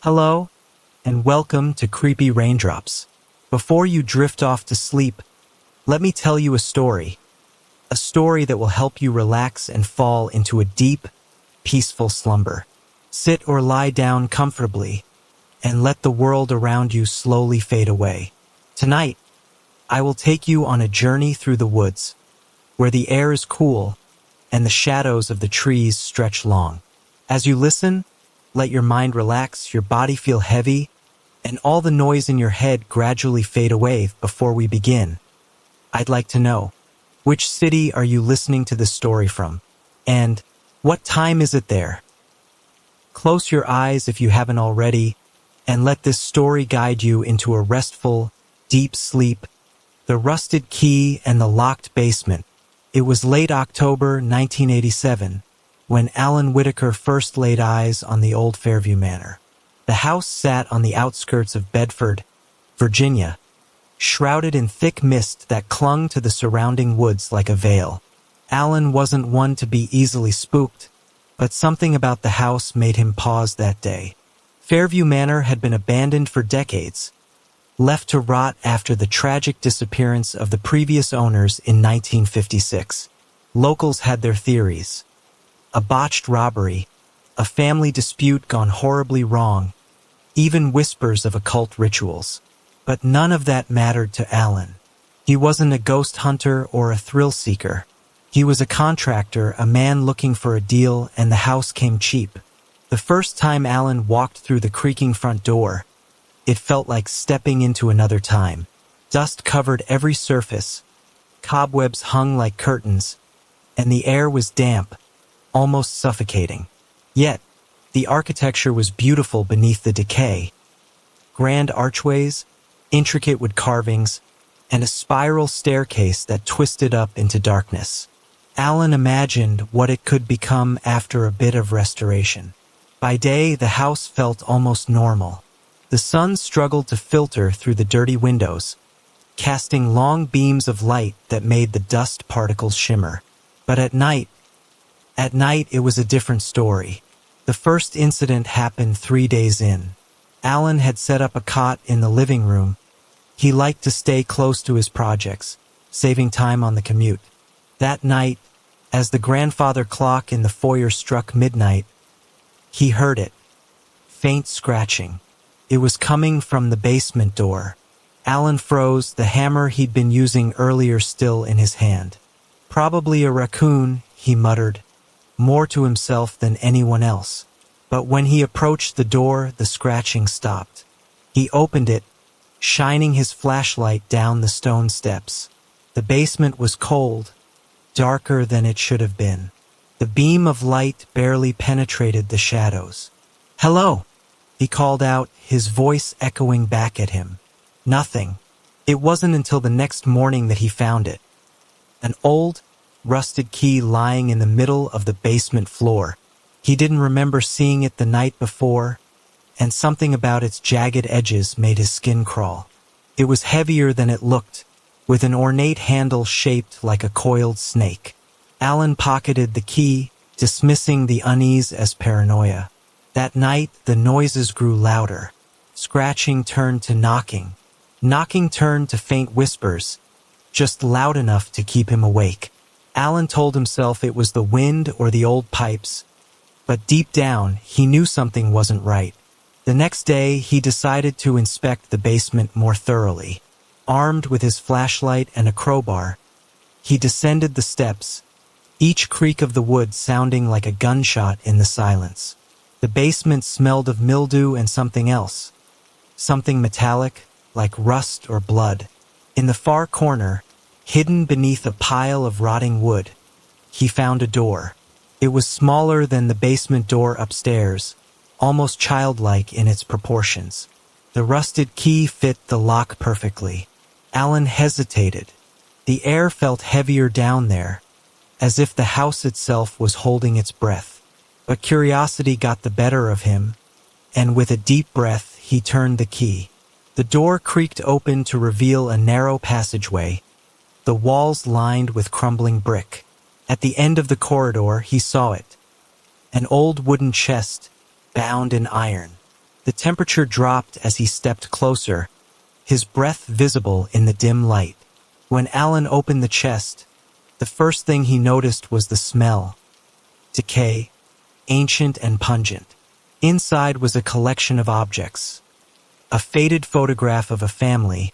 Hello, and welcome to Creepy Raindrops. Before you drift off to sleep, let me tell you a story. A story that will help you relax and fall into a deep, peaceful slumber. Sit or lie down comfortably, and let the world around you slowly fade away. Tonight, I will take you on a journey through the woods, where the air is cool and the shadows of the trees stretch long. As you listen, let your mind relax, your body feel heavy, and all the noise in your head gradually fade away. Before we begin, I'd like to know, which city are you listening to this story from? And what time is it there? Close your eyes if you haven't already, and let this story guide you into a restful, deep sleep. The Rusted Key and the Locked Basement. It was late October 1987 when Alan Whitaker first laid eyes on the old Fairview Manor. The house sat on the outskirts of Bedford, Virginia, shrouded in thick mist that clung to the surrounding woods like a veil. Alan wasn't one to be easily spooked, but something about the house made him pause that day. Fairview Manor had been abandoned for decades, left to rot after the tragic disappearance of the previous owners in 1956. Locals had their theories. A botched robbery, a family dispute gone horribly wrong, even whispers of occult rituals. But none of that mattered to Alan. He wasn't a ghost hunter or a thrill seeker. He was a contractor, a man looking for a deal, and the house came cheap. The first time Alan walked through the creaking front door, it felt like stepping into another time. Dust covered every surface, cobwebs hung like curtains, and the air was damp, almost suffocating. Yet, the architecture was beautiful beneath the decay. Grand archways, intricate wood carvings, and a spiral staircase that twisted up into darkness. Alan imagined what it could become after a bit of restoration. By day, the house felt almost normal. The sun struggled to filter through the dirty windows, casting long beams of light that made the dust particles shimmer. But at night it was a different story. The first incident happened 3 days in. Alan had set up a cot in the living room. He liked to stay close to his projects, saving time on the commute. That night, as the grandfather clock in the foyer struck midnight, he heard it. Faint scratching. It was coming from the basement door. Alan froze, the hammer he'd been using earlier still in his hand. Probably a raccoon, he muttered, more to himself than anyone else. But when he approached the door, the scratching stopped. He opened it, shining his flashlight down the stone steps. The basement was cold, darker than it should have been. The beam of light barely penetrated the shadows. "Hello," he called out, his voice echoing back at him. Nothing. It wasn't until the next morning that he found it. An old, rusted key lying in the middle of the basement floor. He didn't remember seeing it the night before, and something about its jagged edges made his skin crawl. It was heavier than it looked, with an ornate handle shaped like a coiled snake. Alan pocketed the key, dismissing the unease as paranoia. That night, the noises grew louder. Scratching turned to knocking. Knocking turned to faint whispers, just loud enough to keep him awake. Alan told himself it was the wind or the old pipes, but deep down, he knew something wasn't right. The next day, he decided to inspect the basement more thoroughly. Armed with his flashlight and a crowbar, he descended the steps, each creak of the wood sounding like a gunshot in the silence. The basement smelled of mildew and something else. Something metallic, like rust or blood. In the far corner, hidden beneath a pile of rotting wood, he found a door. It was smaller than the basement door upstairs, almost childlike in its proportions. The rusted key fit the lock perfectly. Alan hesitated. The air felt heavier down there, as if the house itself was holding its breath. But curiosity got the better of him, and with a deep breath, he turned the key. The door creaked open to reveal a narrow passageway, the walls lined with crumbling brick. At the end of the corridor, he saw it. An old wooden chest, bound in iron. The temperature dropped as he stepped closer, his breath visible in the dim light. When Alan opened the chest, the first thing he noticed was the smell. Decay, ancient and pungent. Inside was a collection of objects. A faded photograph of a family,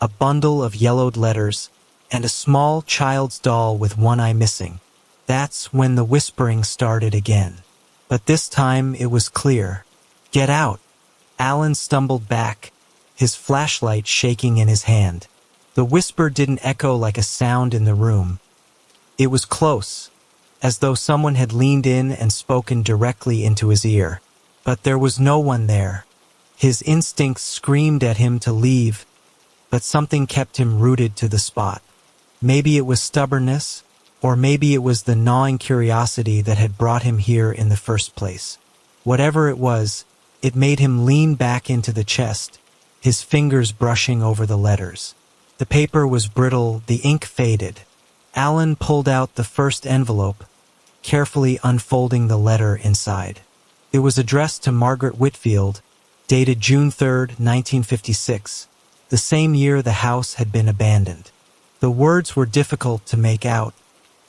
a bundle of yellowed letters, and a small child's doll with one eye missing. That's when the whispering started again. But this time it was clear. "Get out!" Alan stumbled back, his flashlight shaking in his hand. The whisper didn't echo like a sound in the room. It was close, as though someone had leaned in and spoken directly into his ear. But there was no one there. His instincts screamed at him to leave, but something kept him rooted to the spot. Maybe it was stubbornness, or maybe it was the gnawing curiosity that had brought him here in the first place. Whatever it was, it made him lean back into the chest, his fingers brushing over the letters. The paper was brittle, the ink faded. Alan pulled out the first envelope, carefully unfolding the letter inside. It was addressed to Margaret Whitfield, dated June 3, 1956, the same year the house had been abandoned. The words were difficult to make out,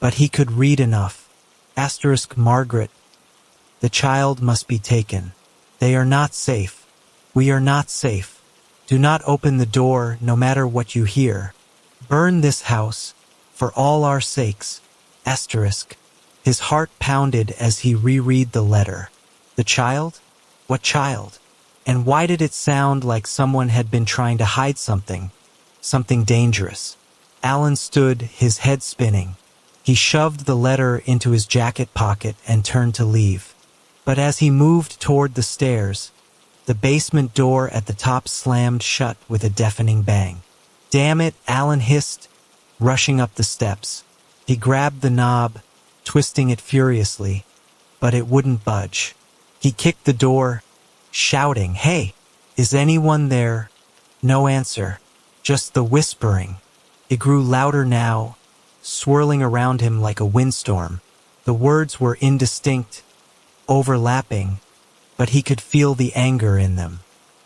but he could read enough. Margaret, the child must be taken. They are not safe. We are not safe. Do not open the door, no matter what you hear. Burn this house, for all our sakes. His heart pounded as he reread the letter. The child? What child? And why did it sound like someone had been trying to hide something? Something dangerous. Alan stood, his head spinning. He shoved the letter into his jacket pocket and turned to leave. But as he moved toward the stairs, the basement door at the top slammed shut with a deafening bang. "Damn it," Alan hissed, rushing up the steps. He grabbed the knob, twisting it furiously, but it wouldn't budge. He kicked the door, shouting, "Hey, is anyone there?" No answer, just the whispering. It grew louder now, swirling around him like a windstorm. The words were indistinct, overlapping, but he could feel the anger in them.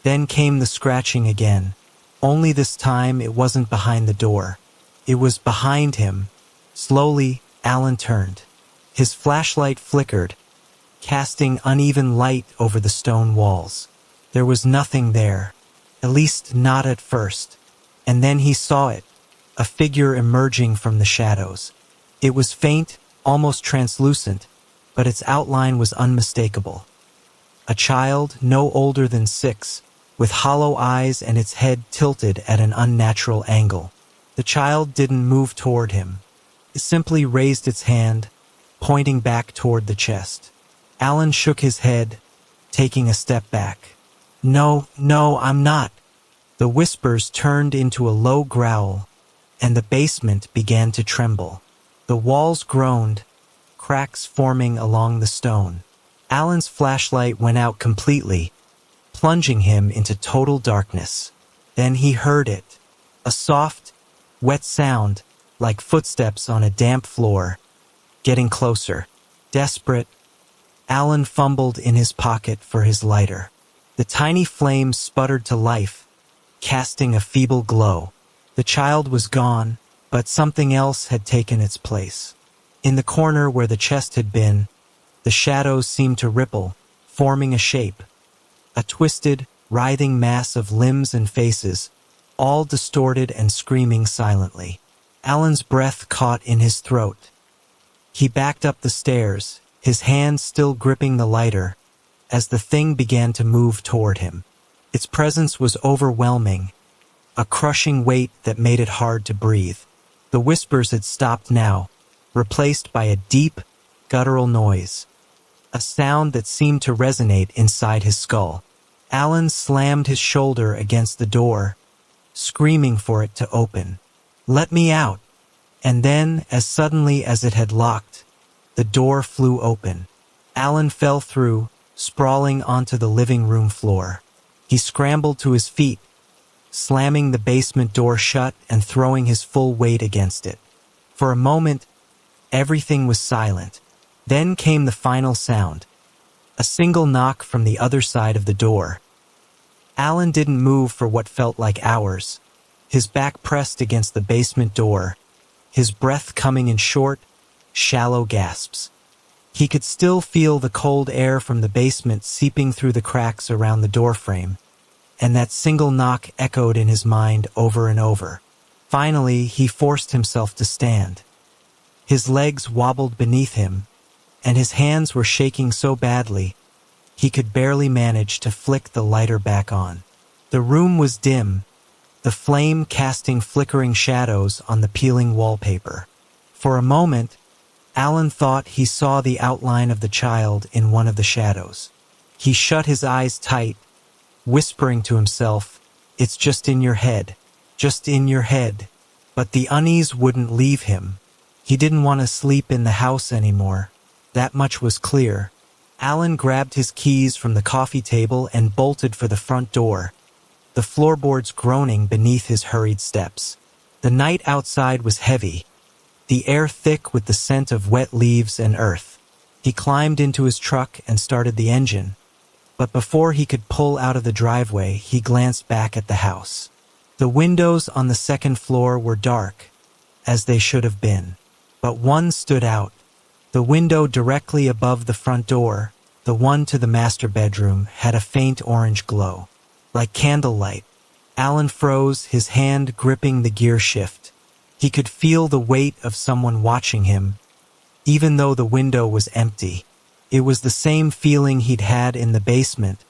Then came the scratching again. Only this time it wasn't behind the door. It was behind him. Slowly, Alan turned. His flashlight flickered, casting uneven light over the stone walls. There was nothing there, at least not at first. And then he saw it, a figure emerging from the shadows. It was faint, almost translucent, but its outline was unmistakable. A child no older than 6, with hollow eyes and its head tilted at an unnatural angle. The child didn't move toward him. It simply raised its hand, pointing back toward the chest. Alan shook his head, taking a step back. No, I'm not." The whispers turned into a low growl, and the basement began to tremble. The walls groaned, cracks forming along the stone. Alan's flashlight went out completely, plunging him into total darkness. Then he heard it, a soft, wet sound, like footsteps on a damp floor, getting closer. Desperate, Alan fumbled in his pocket for his lighter. The tiny flame sputtered to life, casting a feeble glow. The child was gone, but something else had taken its place. In the corner where the chest had been, the shadows seemed to ripple, forming a shape. A twisted, writhing mass of limbs and faces, all distorted and screaming silently. Alan's breath caught in his throat. He backed up the stairs, his hand still gripping the lighter, as the thing began to move toward him. Its presence was overwhelming, a crushing weight that made it hard to breathe. The whispers had stopped now, replaced by a deep, guttural noise, a sound that seemed to resonate inside his skull. Alan slammed his shoulder against the door, screaming for it to open. "Let me out!" And then, as suddenly as it had locked, the door flew open. Alan fell through, sprawling onto the living room floor. He scrambled to his feet, slamming the basement door shut and throwing his full weight against it. For a moment, everything was silent. Then came the final sound, a single knock from the other side of the door. Alan didn't move for what felt like hours, his back pressed against the basement door, his breath coming in short, shallow gasps. He could still feel the cold air from the basement seeping through the cracks around the doorframe, and that single knock echoed in his mind over and over. Finally, he forced himself to stand. His legs wobbled beneath him, and his hands were shaking so badly he could barely manage to flick the lighter back on. The room was dim, the flame casting flickering shadows on the peeling wallpaper. For a moment, Alan thought he saw the outline of the child in one of the shadows. He shut his eyes tight, whispering to himself, "It's just in your head, just in your head." But the unease wouldn't leave him. He didn't want to sleep in the house anymore. That much was clear. Alan grabbed his keys from the coffee table and bolted for the front door, the floorboards groaning beneath his hurried steps. The night outside was heavy, the air thick with the scent of wet leaves and earth. He climbed into his truck and started the engine, but before he could pull out of the driveway, he glanced back at the house. The windows on the second floor were dark, as they should have been, but one stood out. The window directly above the front door, the one to the master bedroom, had a faint orange glow, like candlelight. Alan froze, his hand gripping the gear shift. He could feel the weight of someone watching him, even though the window was empty. It was the same feeling he'd had in the basement,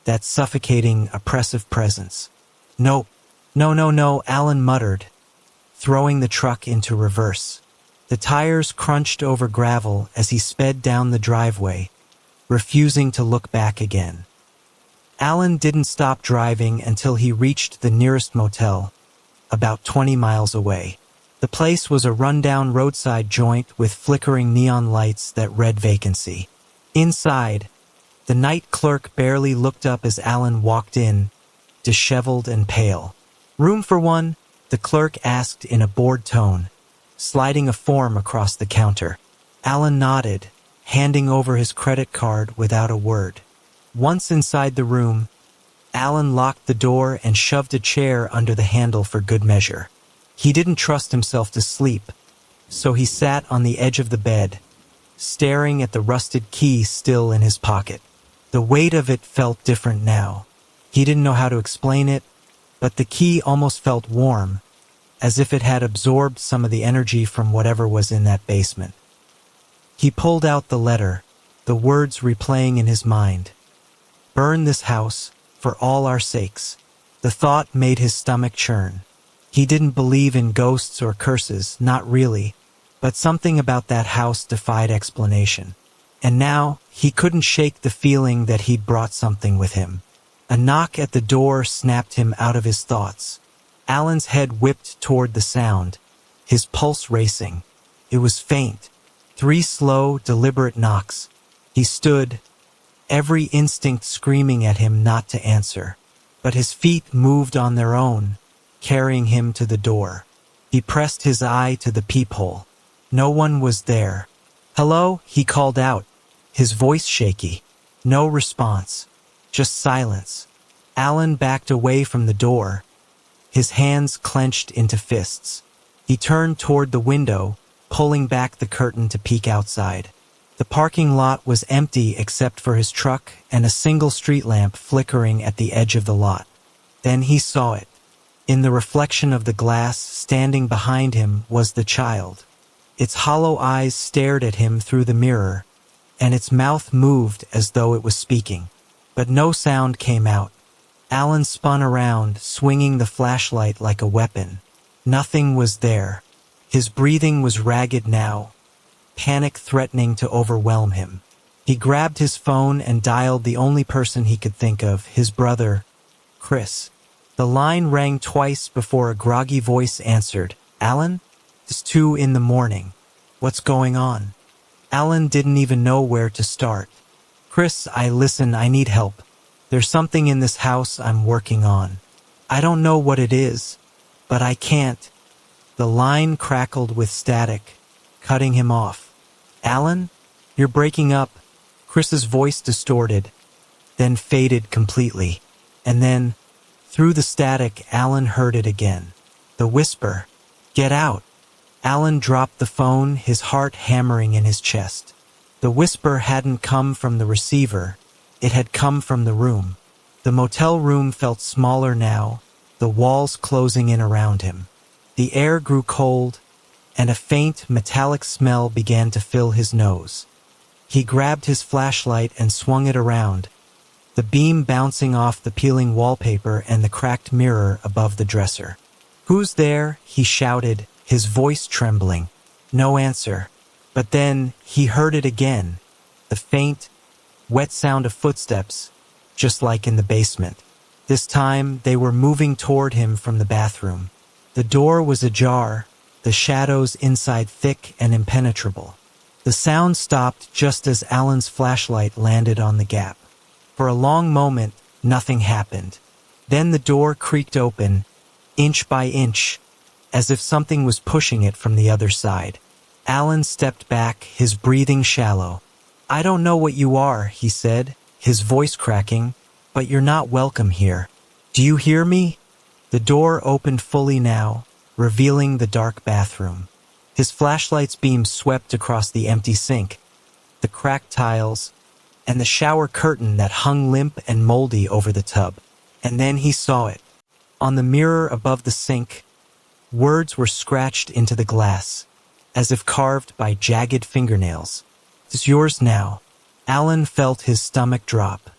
that suffocating, oppressive presence. "No, no, no, no," Alan muttered, throwing the truck into reverse. The tires crunched over gravel as he sped down the driveway, refusing to look back again. Alan didn't stop driving until he reached the nearest motel, about 20 miles away. The place was a rundown roadside joint with flickering neon lights that read vacancy. Inside, the night clerk barely looked up as Alan walked in, disheveled and pale. "Room for one?" the clerk asked in a bored tone, sliding a form across the counter. Alan nodded, handing over his credit card without a word. Once inside the room, Alan locked the door and shoved a chair under the handle for good measure. He didn't trust himself to sleep, so he sat on the edge of the bed, staring at the rusted key still in his pocket. The weight of it felt different now. He didn't know how to explain it, but the key almost felt warm, as if it had absorbed some of the energy from whatever was in that basement. He pulled out the letter, the words replaying in his mind. "Burn this house, for all our sakes." The thought made his stomach churn. He didn't believe in ghosts or curses, not really, but something about that house defied explanation. And now, he couldn't shake the feeling that he'd brought something with him. A knock at the door snapped him out of his thoughts. Alan's head whipped toward the sound, his pulse racing. It was faint. 3 slow, deliberate knocks. He stood, every instinct screaming at him not to answer. But his feet moved on their own, carrying him to the door. He pressed his eye to the peephole. No one was there. "Hello?" he called out, his voice shaky. No response, just silence. Alan backed away from the door, his hands clenched into fists. He turned toward the window, pulling back the curtain to peek outside. The parking lot was empty except for his truck and a single street lamp flickering at the edge of the lot. Then he saw it. In the reflection of the glass, standing behind him, was the child. Its hollow eyes stared at him through the mirror, and its mouth moved as though it was speaking. But no sound came out. Alan spun around, swinging the flashlight like a weapon. Nothing was there. His breathing was ragged now, panic threatening to overwhelm him. He grabbed his phone and dialed the only person he could think of, his brother, Chris. The line rang twice before a groggy voice answered. "Alan? It's 2 in the morning. What's going on?" Alan didn't even know where to start. "Chris, listen, I need help. There's something in this house I'm working on. I don't know what it is, but I can't." The line crackled with static, cutting him off. "Alan? You're breaking up." Chris's voice distorted, then faded completely. And then, Through the static, Alan heard it again. The whisper, "Get out." Alan dropped the phone, his heart hammering in his chest. The whisper hadn't come from the receiver, it had come from the room. The motel room felt smaller now, the walls closing in around him. The air grew cold, and a faint, metallic smell began to fill his nose. He grabbed his flashlight and swung it around, the beam bouncing off the peeling wallpaper and the cracked mirror above the dresser. "Who's there?" he shouted, his voice trembling. No answer. But then he heard it again, the faint, wet sound of footsteps, just like in the basement. This time they were moving toward him from the bathroom. The door was ajar, the shadows inside thick and impenetrable. The sound stopped just as Alan's flashlight landed on the gap. For a long moment, nothing happened. Then the door creaked open, inch by inch, as if something was pushing it from the other side. Alan stepped back, his breathing shallow. "I don't know what you are," he said, his voice cracking, "but you're not welcome here. Do you hear me?" The door opened fully now, revealing the dark bathroom. His flashlight's beam swept across the empty sink, the cracked tiles, and the shower curtain that hung limp and moldy over the tub. And then he saw it. On the mirror above the sink, words were scratched into the glass, as if carved by jagged fingernails. "It's yours now." Alan felt his stomach drop.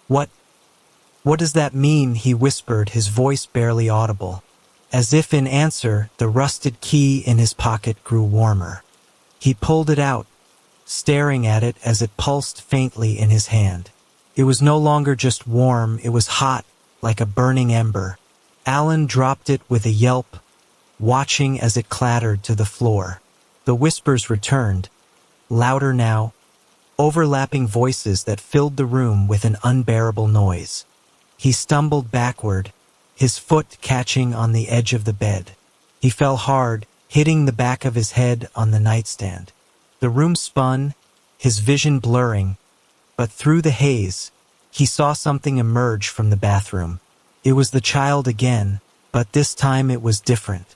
What does that mean?" he whispered, his voice barely audible. As if in answer, the rusted key in his pocket grew warmer. He pulled it out, staring at it as it pulsed faintly in his hand. It was no longer just warm, it was hot, like a burning ember. Alan dropped it with a yelp, watching as it clattered to the floor. The whispers returned, louder now, overlapping voices that filled the room with an unbearable noise. He stumbled backward, his foot catching on the edge of the bed. He fell hard, hitting the back of his head on the nightstand. The room spun, his vision blurring, but through the haze, he saw something emerge from the bathroom. It was the child again, but this time it was different.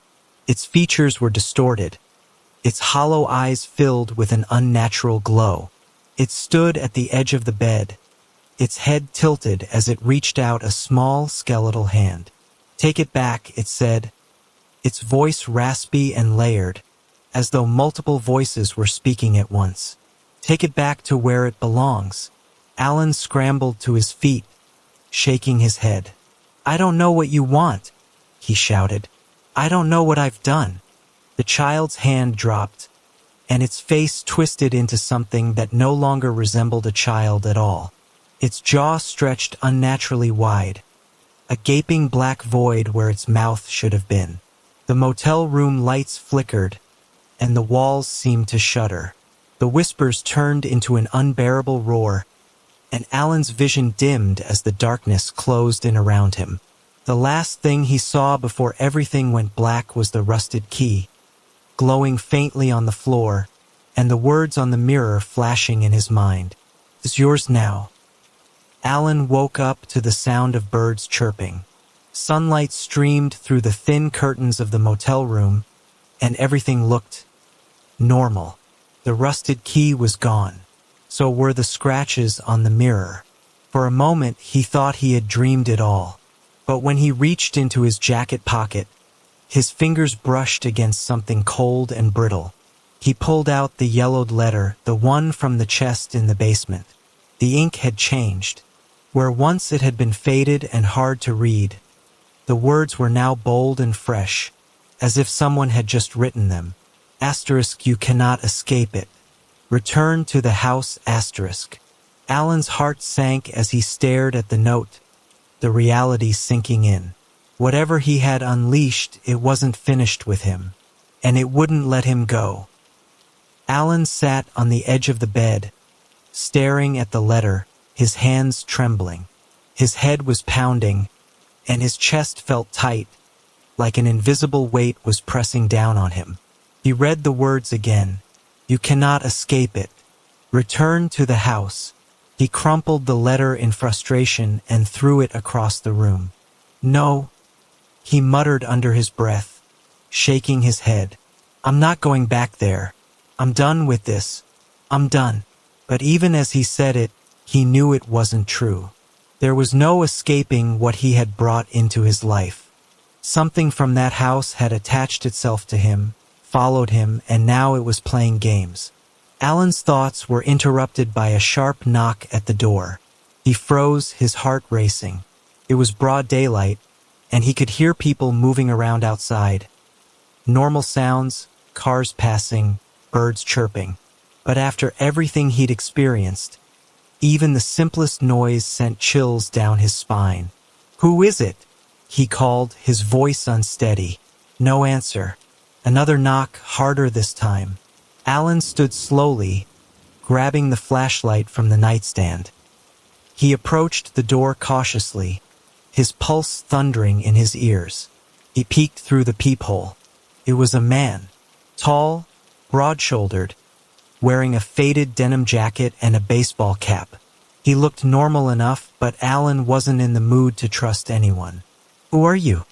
Its features were distorted, its hollow eyes filled with an unnatural glow. It stood at the edge of the bed, its head tilted as it reached out a small skeletal hand. "Take it back," it said, its voice raspy and layered, as though multiple voices were speaking at once. "Take it back to where it belongs." Alan scrambled to his feet, shaking his head. "I don't know what you want," he shouted. "I don't know what I've done." The child's hand dropped, and its face twisted into something that no longer resembled a child at all. Its jaw stretched unnaturally wide, a gaping black void where its mouth should have been. The motel room lights flickered, and the walls seemed to shudder. The whispers turned into an unbearable roar, and Alan's vision dimmed as the darkness closed in around him. The last thing he saw before everything went black was the rusted key, glowing faintly on the floor, and the words on the mirror flashing in his mind. "It's yours now." Alan woke up to the sound of birds chirping. Sunlight streamed through the thin curtains of the motel room, and everything looked normal. The rusted key was gone. So were the scratches on the mirror. For a moment, he thought he had dreamed it all. But when he reached into his jacket pocket, his fingers brushed against something cold and brittle. He pulled out the yellowed letter, the one from the chest in the basement. The ink had changed. Where once it had been faded and hard to read, the words were now bold and fresh, as if someone had just written them. Asterisk, you cannot escape it. Return to the house, asterisk. Alan's heart sank as he stared at the note, the reality sinking in. Whatever he had unleashed, it wasn't finished with him, and it wouldn't let him go. Alan sat on the edge of the bed, staring at the letter, his hands trembling. His head was pounding, and his chest felt tight, like an invisible weight was pressing down on him. He read the words again. You cannot escape it. Return to the house. He crumpled the letter in frustration and threw it across the room. No, he muttered under his breath, shaking his head. I'm not going back there. I'm done with this. I'm done. But even as he said it, he knew it wasn't true. There was no escaping what he had brought into his life. Something from that house had attached itself to him, followed him, and now it was playing games. Alan's thoughts were interrupted by a sharp knock at the door. He froze, his heart racing. It was broad daylight, and he could hear people moving around outside. Normal sounds, cars passing, birds chirping. But after everything he'd experienced, even the simplest noise sent chills down his spine. "Who is it?" he called, his voice unsteady. No answer. Another knock, harder this time. Alan stood slowly, grabbing the flashlight from the nightstand. He approached the door cautiously, his pulse thundering in his ears. He peeked through the peephole. It was a man, tall, broad-shouldered, wearing a faded denim jacket and a baseball cap. He looked normal enough, but Alan wasn't in the mood to trust anyone. "Who are you?"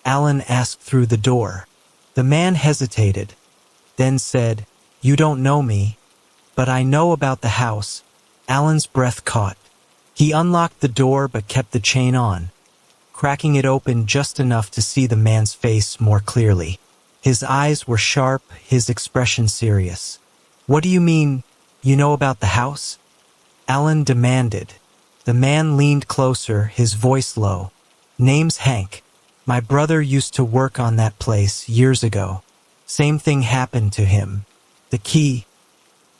Alan asked through the door. The man hesitated, then said, "You don't know me, but I know about the house." Alan's breath caught. He unlocked the door but kept the chain on, cracking it open just enough to see the man's face more clearly. His eyes were sharp, his expression serious. "What do you mean, you know about the house?" Alan demanded. The man leaned closer, his voice low. "Name's Hank. My brother used to work on that place years ago. Same thing happened to him. The key,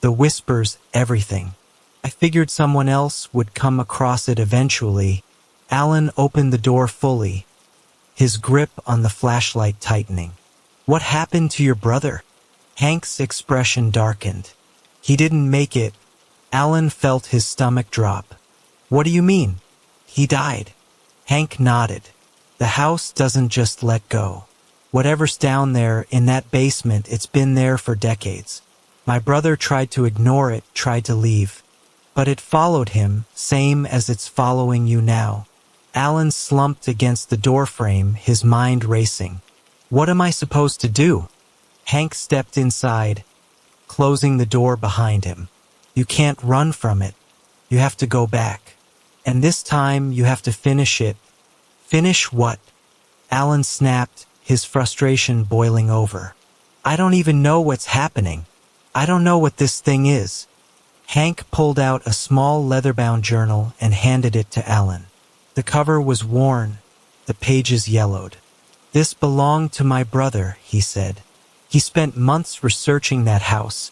the whispers, everything. I figured someone else would come across it eventually." Alan opened the door fully, his grip on the flashlight tightening. "What happened to your brother?" Hank's expression darkened. "He didn't make it." Alan felt his stomach drop. "What do you mean?" "He died." Hank nodded. "The house doesn't just let go. Whatever's down there in that basement, it's been there for decades. My brother tried to ignore it, tried to leave. But it followed him, same as it's following you now." Alan slumped against the doorframe, his mind racing. "What am I supposed to do?" Hank stepped inside, closing the door behind him. "You can't run from it. You have to go back. And this time you have to finish it." "Finish what?" Alan snapped, his frustration boiling over. "I don't even know what's happening. I don't know what this thing is." Hank pulled out a small leather-bound journal and handed it to Alan. The cover was worn, the pages yellowed. "This belonged to my brother," he said. "He spent months researching that house,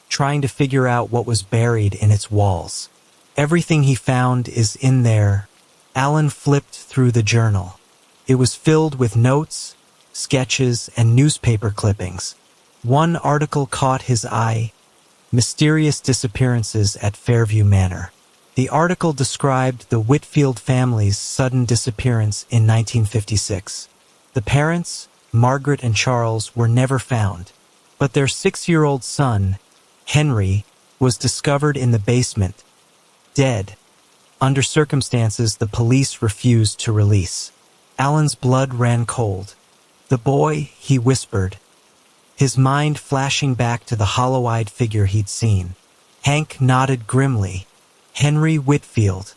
trying to figure out what was buried in its walls. Everything he found is in there." Alan flipped through the journal. It was filled with notes, sketches, and newspaper clippings. One article caught his eye: "Mysterious disappearances at Fairview Manor." The article described the Whitfield family's sudden disappearance in 1956. The parents, Margaret and Charles, were never found, but their 6-year-old son, Henry, was discovered in the basement, dead, under circumstances the police refused to release. Alan's blood ran cold. "The boy," he whispered, his mind flashing back to the hollow-eyed figure he'd seen. Hank nodded grimly. "Henry Whitfield.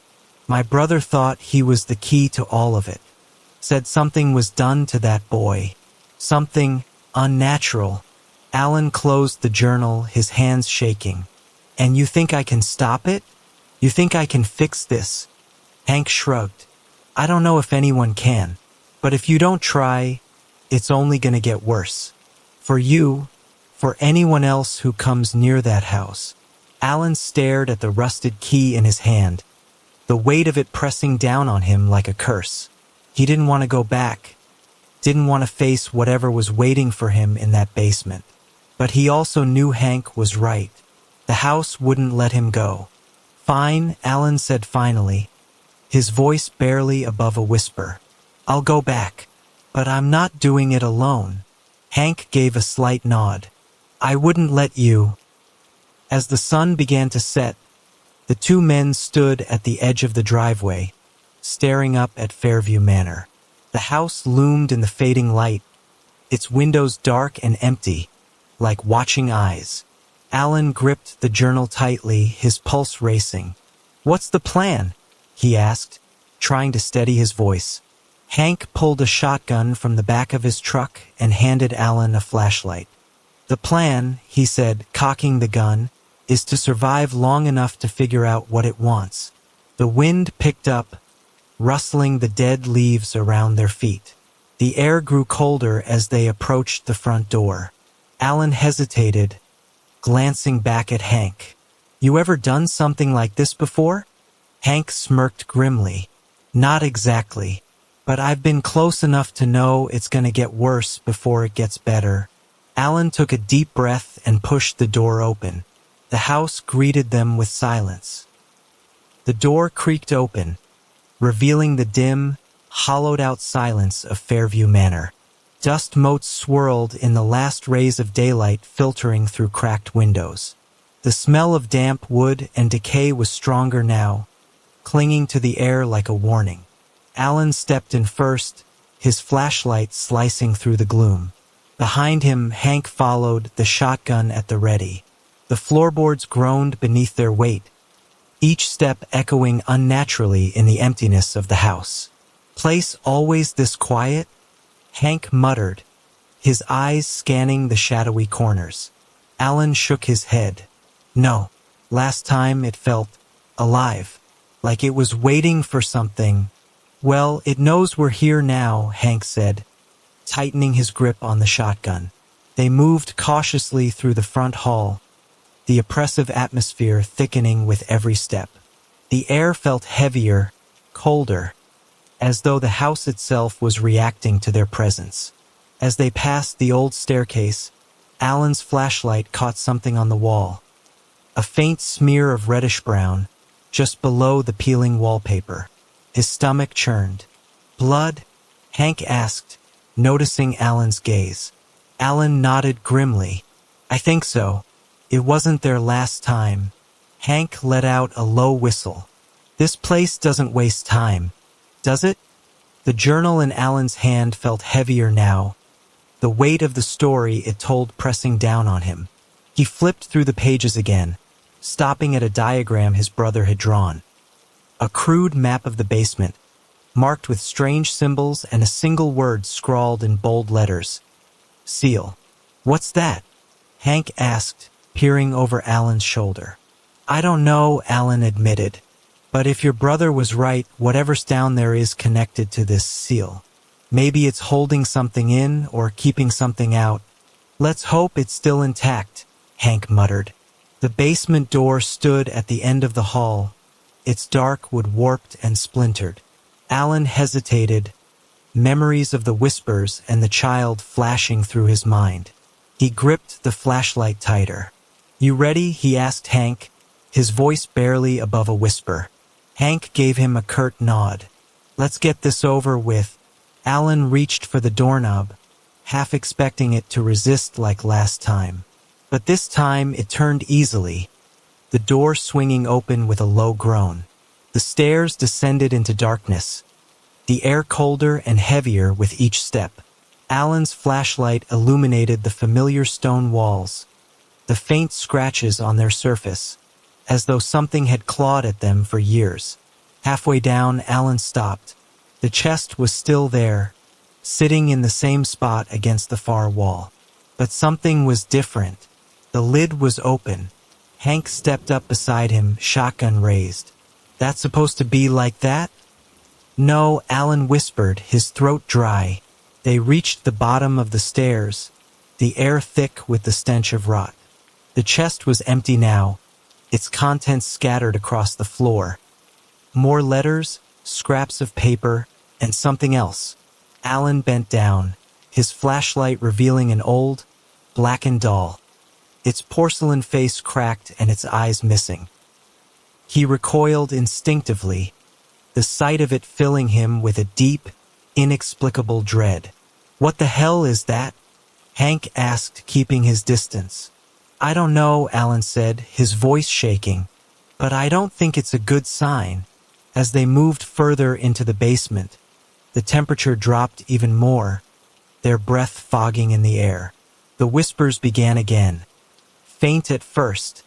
My brother thought he was the key to all of it. Said something was done to that boy. Something unnatural." Alan closed the journal, his hands shaking. "And you think I can stop it? You think I can fix this?" Hank shrugged. "I don't know if anyone can. But if you don't try, it's only going to get worse. For you, for anyone else who comes near that house." Alan stared at the rusted key in his hand, the weight of it pressing down on him like a curse. He didn't want to go back, didn't want to face whatever was waiting for him in that basement. But he also knew Hank was right. The house wouldn't let him go. "Fine," Alan said finally, his voice barely above a whisper. "I'll go back. But I'm not doing it alone." Hank gave a slight nod. "I wouldn't let you." As the sun began to set, the two men stood at the edge of the driveway, staring up at Fairview Manor. The house loomed in the fading light, its windows dark and empty, like watching eyes. Alan gripped the journal tightly, his pulse racing. "What's the plan?" he asked, trying to steady his voice. Hank pulled a shotgun from the back of his truck and handed Alan a flashlight. "The plan," he said, cocking the gun, "is to survive long enough to figure out what it wants." The wind picked up, rustling the dead leaves around their feet. The air grew colder as they approached the front door. Alan hesitated, glancing back at Hank. "You ever done something like this before?" Hank smirked grimly. "Not exactly, but I've been close enough to know it's gonna get worse before it gets better." Alan took a deep breath and pushed the door open. The house greeted them with silence. The door creaked open, revealing the dim, hollowed-out silence of Fairview Manor. Dust motes swirled in the last rays of daylight filtering through cracked windows. The smell of damp wood and decay was stronger now, clinging to the air like a warning. Alan stepped in first, his flashlight slicing through the gloom. Behind him, Hank followed, the shotgun at the ready. The floorboards groaned beneath their weight, each step echoing unnaturally in the emptiness of the house. "Place always this quiet?" Hank muttered, his eyes scanning the shadowy corners. Alan shook his head. "No, last time it felt alive, like it was waiting for something." "Well, it knows we're here now," Hank said, tightening his grip on the shotgun. They moved cautiously through the front hall, the oppressive atmosphere thickening with every step. The air felt heavier, colder, as though the house itself was reacting to their presence. As they passed the old staircase, Alan's flashlight caught something on the wall. A faint smear of reddish-brown, just below the peeling wallpaper. His stomach churned. "Blood?" Hank asked, noticing Alan's gaze. Alan nodded grimly. "I think so. It wasn't their last time." Hank let out a low whistle. "This place doesn't waste time, does it?" The journal in Alan's hand felt heavier now, the weight of the story it told pressing down on him. He flipped through the pages again, stopping at a diagram his brother had drawn. A crude map of the basement, marked with strange symbols and a single word scrawled in bold letters. "Seal." "What's that?" Hank asked, peering over Alan's shoulder. "I don't know," Alan admitted. "But if your brother was right, whatever's down there is connected to this seal. Maybe it's holding something in or keeping something out. Let's hope it's still intact," Hank muttered. The basement door stood at the end of the hall, its dark wood warped and splintered. Alan hesitated, memories of the whispers and the child flashing through his mind. He gripped the flashlight tighter. "You ready?" he asked Hank, his voice barely above a whisper. Hank gave him a curt nod. "Let's get this over with." Alan reached for the doorknob, half expecting it to resist like last time. But this time it turned easily, the door swinging open with a low groan. The stairs descended into darkness, the air colder and heavier with each step. Alan's flashlight illuminated the familiar stone walls, the faint scratches on their surface, as though something had clawed at them for years. Halfway down, Alan stopped. The chest was still there, sitting in the same spot against the far wall. But something was different. The lid was open. Hank stepped up beside him, shotgun raised. "That's supposed to be like that?" "No," Alan whispered, his throat dry. They reached the bottom of the stairs, the air thick with the stench of rot. The chest was empty now, its contents scattered across the floor. More letters, scraps of paper, and something else. Alan bent down, his flashlight revealing an old, blackened doll, its porcelain face cracked and its eyes missing. He recoiled instinctively, the sight of it filling him with a deep, inexplicable dread. "What the hell is that?" Hank asked, keeping his distance. "I don't know," Alan said, his voice shaking, "but I don't think it's a good sign." As they moved further into the basement, The temperature dropped even more, their breath fogging in the air. The whispers began again, faint at first,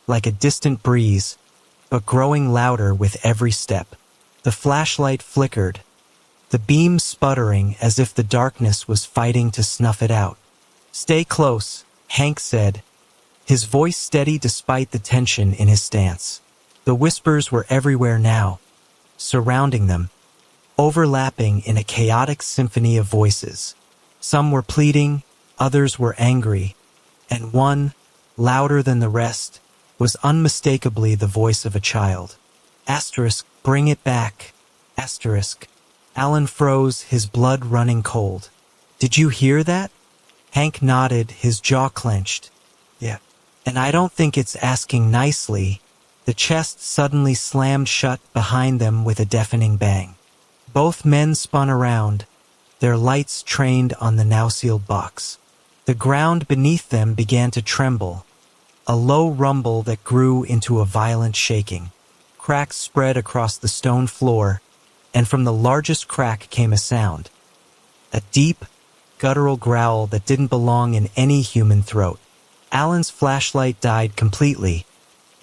like a distant breeze, but growing louder with every step. The flashlight flickered, the beam sputtering as if the darkness was fighting to snuff it out. "Stay close," Hank said, his voice steady despite the tension in his stance. The whispers were everywhere now, surrounding them, overlapping in a chaotic symphony of voices. Some were pleading, others were angry, and one, louder than the rest, was unmistakably the voice of a child. Asterisk, bring it back. Asterisk. Alan froze, his blood running cold. "Did you hear that?" Hank nodded, his jaw clenched. "Yeah. And I don't think it's asking nicely." The chest suddenly slammed shut behind them with a deafening bang. Both men spun around, their lights trained on the now-sealed box. The ground beneath them began to tremble, a low rumble that grew into a violent shaking. Cracks spread across the stone floor, and from the largest crack came a sound. A deep, guttural growl that didn't belong in any human throat. Alan's flashlight died completely,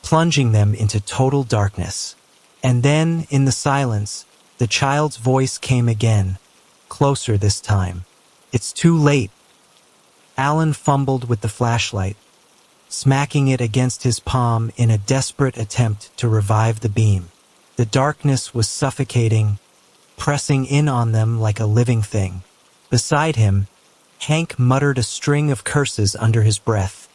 plunging them into total darkness. And then, in the silence, the child's voice came again, closer this time. "It's too late." Alan fumbled with the flashlight, smacking it against his palm in a desperate attempt to revive the beam. The darkness was suffocating, pressing in on them like a living thing. Beside him, Hank muttered a string of curses under his breath,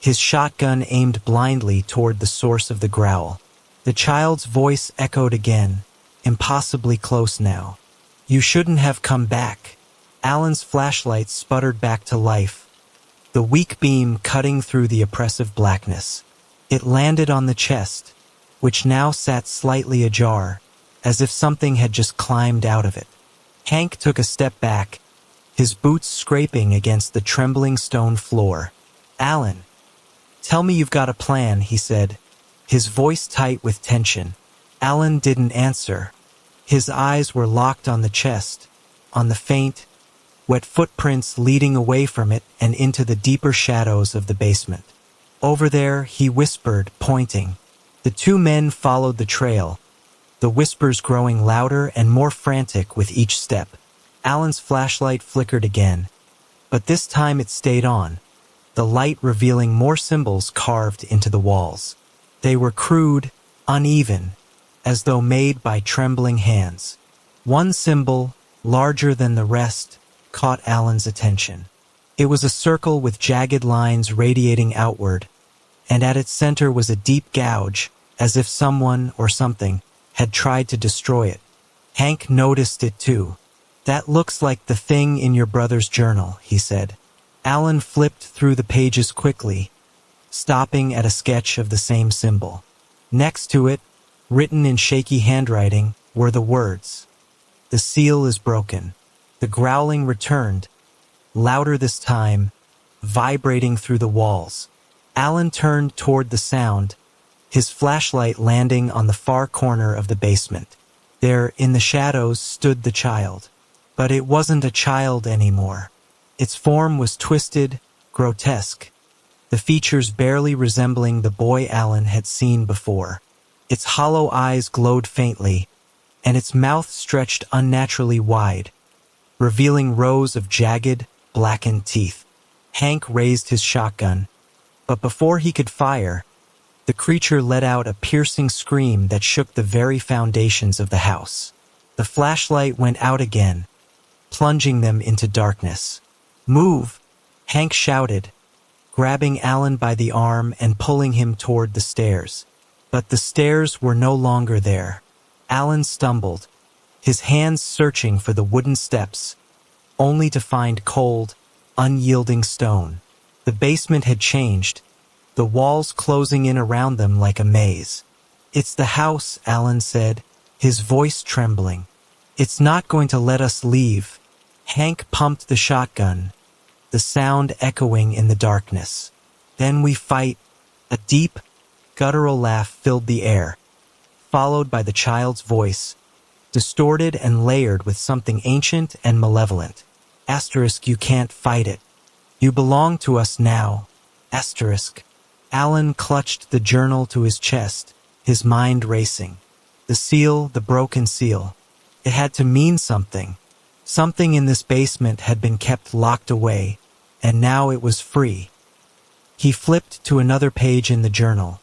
his shotgun aimed blindly toward the source of the growl. The child's voice echoed again, impossibly close now. "You shouldn't have come back." Alan's flashlight sputtered back to life, the weak beam cutting through the oppressive blackness. It landed on the chest, which now sat slightly ajar, as if something had just climbed out of it. Hank took a step back, his boots scraping against the trembling stone floor. "Alan, tell me you've got a plan," he said, his voice tight with tension. Alan didn't answer. His eyes were locked on the chest, on the faint, wet footprints leading away from it and into the deeper shadows of the basement. "Over there," he whispered, pointing. The two men followed the trail, the whispers growing louder and more frantic with each step. Alan's flashlight flickered again, but this time it stayed on, the light revealing more symbols carved into the walls. They were crude, uneven, as though made by trembling hands. One symbol, larger than the rest, caught Alan's attention. It was a circle with jagged lines radiating outward, and at its center was a deep gouge, as if someone or something had tried to destroy it. Hank noticed it too. "That looks like the thing in your brother's journal," he said. Alan flipped through the pages quickly, stopping at a sketch of the same symbol. Next to it, written in shaky handwriting, were the words, "The seal is broken." The growling returned, louder this time, vibrating through the walls. Alan turned toward the sound, his flashlight landing on the far corner of the basement. There, in the shadows, stood the child. But it wasn't a child anymore. Its form was twisted, grotesque, the features barely resembling the boy Alan had seen before. Its hollow eyes glowed faintly, and its mouth stretched unnaturally wide, revealing rows of jagged, blackened teeth. Hank raised his shotgun, but before he could fire, the creature let out a piercing scream that shook the very foundations of the house. The flashlight went out again, plunging them into darkness. "Move!" Hank shouted, grabbing Alan by the arm and pulling him toward the stairs. But the stairs were no longer there. Alan stumbled, his hands searching for the wooden steps, only to find cold, unyielding stone. The basement had changed, the walls closing in around them like a maze. "It's the house," Alan said, his voice trembling. "It's not going to let us leave." Hank pumped the shotgun, the sound echoing in the darkness. "Then we fight." A deep, guttural laugh filled the air, followed by the child's voice, distorted and layered with something ancient and malevolent. Asterisk, you can't fight it. You belong to us now. Asterisk. Alan clutched the journal to his chest, his mind racing. The seal, the broken seal. It had to mean something. Something in this basement had been kept locked away, and now it was free. He flipped to another page in the journal,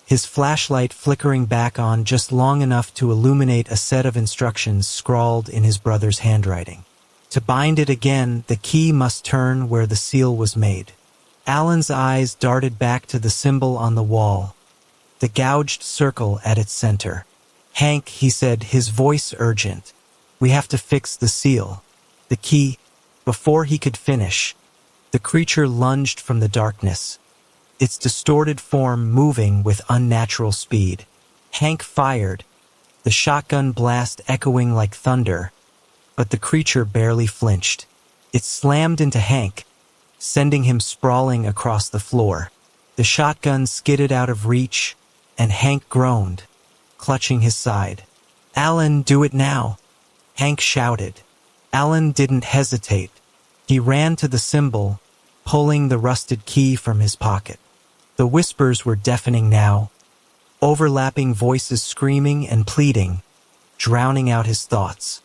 his flashlight flickering back on just long enough to illuminate a set of instructions scrawled in his brother's handwriting. To bind it again, the key must turn where the seal was made. Alan's eyes darted back to the symbol on the wall, the gouged circle at its center. Hank, he said, his voice urgent. We have to fix the seal. The key. Before he could finish, the creature lunged from the darkness, its distorted form moving with unnatural speed. Hank fired, the shotgun blast echoing like thunder, but the creature barely flinched. It slammed into Hank, sending him sprawling across the floor. The shotgun skidded out of reach, and Hank groaned, clutching his side. Alan, do it now, Hank shouted. Alan didn't hesitate. He ran to the symbol, pulling the rusted key from his pocket. The whispers were deafening now, overlapping voices screaming and pleading, drowning out his thoughts.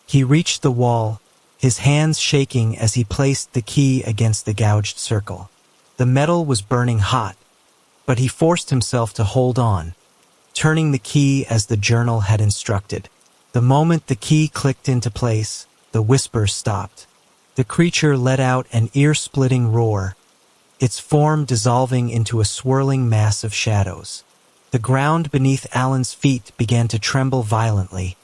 He reached the wall, his hands shaking as he placed the key against the gouged circle. The metal was burning hot, but he forced himself to hold on, turning the key as the journal had instructed. The moment the key clicked into place, the whispers stopped. The creature let out an ear-splitting roar, its form dissolving into a swirling mass of shadows. The ground beneath Alan's feet began to tremble violently,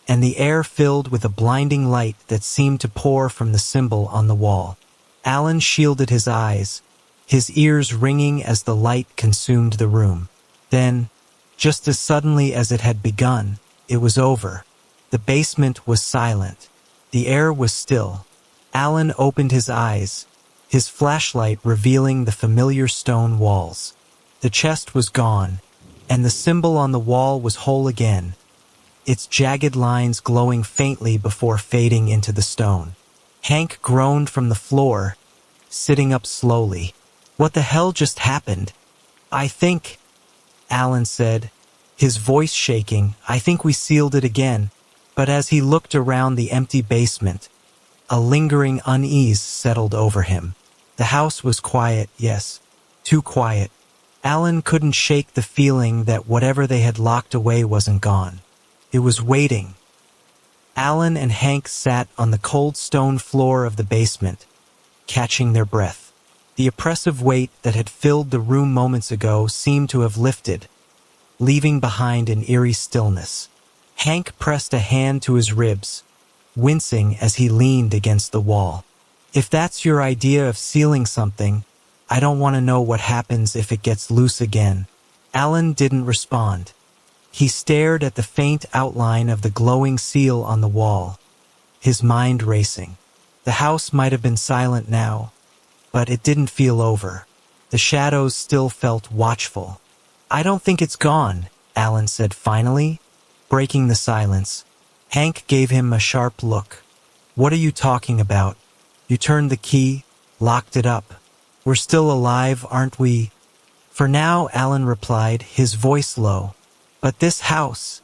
and the air filled with a blinding light that seemed to pour from the symbol on the wall. Alan shielded his eyes, his ears ringing as the light consumed the room. Then, just as suddenly as it had begun, it was over. The basement was silent. The air was still. Alan opened his eyes, his flashlight revealing the familiar stone walls. The chest was gone, and the symbol on the wall was whole again, its jagged lines glowing faintly before fading into the stone. Hank groaned from the floor, sitting up slowly. What the hell just happened? I think, Alan said, his voice shaking, I think we sealed it again. But as he looked around the empty basement, a lingering unease settled over him. The house was quiet, yes, too quiet. Alan couldn't shake the feeling that whatever they had locked away wasn't gone. It was waiting. Alan and Hank sat on the cold stone floor of the basement, catching their breath. The oppressive weight that had filled the room moments ago seemed to have lifted, leaving behind an eerie stillness. Hank pressed a hand to his ribs, wincing as he leaned against the wall. If that's your idea of sealing something, I don't want to know what happens if it gets loose again. Alan didn't respond. He stared at the faint outline of the glowing seal on the wall, his mind racing. The house might have been silent now, but it didn't feel over. The shadows still felt watchful. I don't think it's gone, Alan said finally, breaking the silence. Hank gave him a sharp look. What are you talking about? You turned the key, locked it up. We're still alive, aren't we? For now, Alan replied, his voice low. But this house,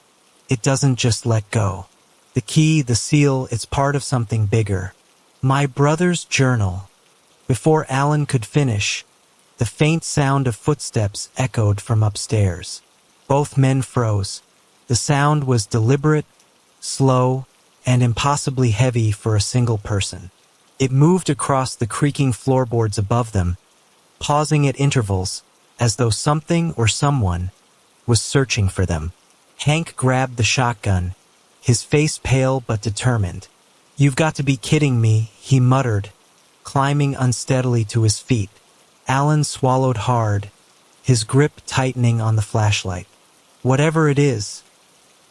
it doesn't just let go. The key, the seal, it's part of something bigger. My brother's journal. Before Alan could finish, the faint sound of footsteps echoed from upstairs. Both men froze. The sound was deliberate, slow, and impossibly heavy for a single person. It moved across the creaking floorboards above them, pausing at intervals, as though something or someone was searching for them. Hank grabbed the shotgun, his face pale but determined. You've got to be kidding me, he muttered, climbing unsteadily to his feet. Alan swallowed hard, his grip tightening on the flashlight. Whatever it is,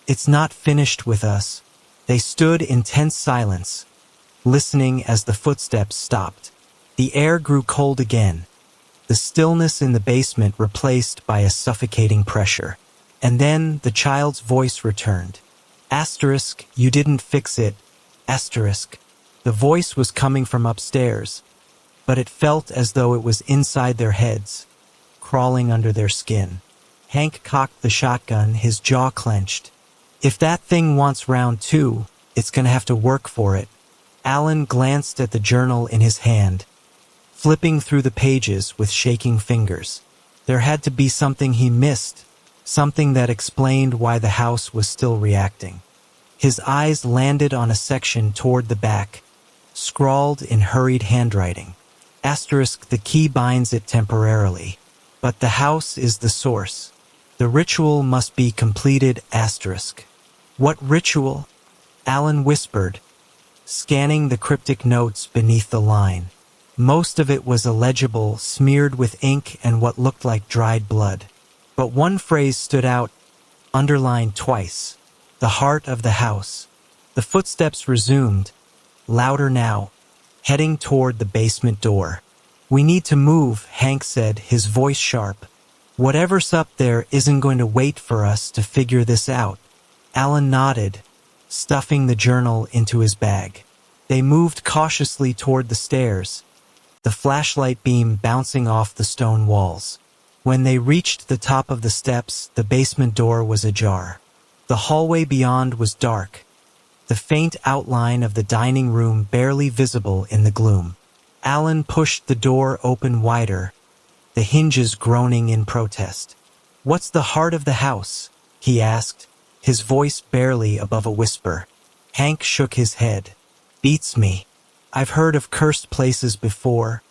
it's not finished with us. They stood in tense silence, listening as the footsteps stopped. The air grew cold again, the stillness in the basement replaced by a suffocating pressure. And then the child's voice returned, Asterisk, you didn't fix it. Asterisk. The voice was coming from upstairs, but it felt as though it was inside their heads, crawling under their skin. Hank cocked the shotgun, his jaw clenched. If that thing wants round two, it's gonna have to work for it. Alan glanced at the journal in his hand, flipping through the pages with shaking fingers. There had to be something he missed, something that explained why the house was still reacting. His eyes landed on a section toward the back, scrawled in hurried handwriting. Asterisk, the key binds it temporarily, but the house is the source. The ritual must be completed. Asterisk. What ritual? Alan whispered, scanning the cryptic notes beneath the line. Most of it was illegible, smeared with ink and what looked like dried blood. But one phrase stood out, underlined twice. The heart of the house. The footsteps resumed, louder now, heading toward the basement door. We need to move, Hank said, his voice sharp. Whatever's up there isn't going to wait for us to figure this out. Alan nodded, stuffing the journal into his bag. They moved cautiously toward the stairs, the flashlight beam bouncing off the stone walls. When they reached the top of the steps, the basement door was ajar. The hallway beyond was dark, the faint outline of the dining room barely visible in the gloom. Alan pushed the door open wider, the hinges groaning in protest. "What's the heart of the house?" he asked, his voice barely above a whisper. Hank shook his head. "Beats me. I've heard of cursed places before,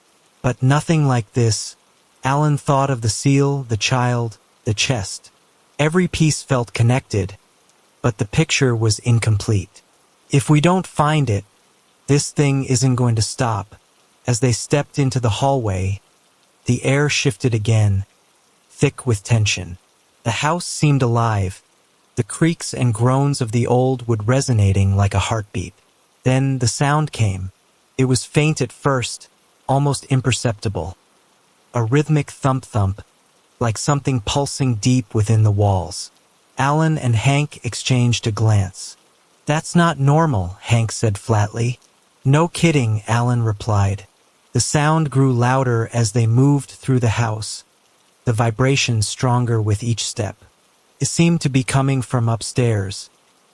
but nothing like this." Alan thought of the seal, the child, the chest. Every piece felt connected, but the picture was incomplete. "If we don't find it, this thing isn't going to stop." As they stepped into the hallway, the air shifted again, thick with tension. The house seemed alive, the creaks and groans of the old wood resonating like a heartbeat. Then the sound came. It was faint at first, almost imperceptible. A rhythmic thump-thump, like something pulsing deep within the walls. Alan and Hank exchanged a glance. "That's not normal," Hank said flatly. "No kidding," Alan replied. The sound grew louder as they moved through the house, the vibration stronger with each step. It seemed to be coming from upstairs,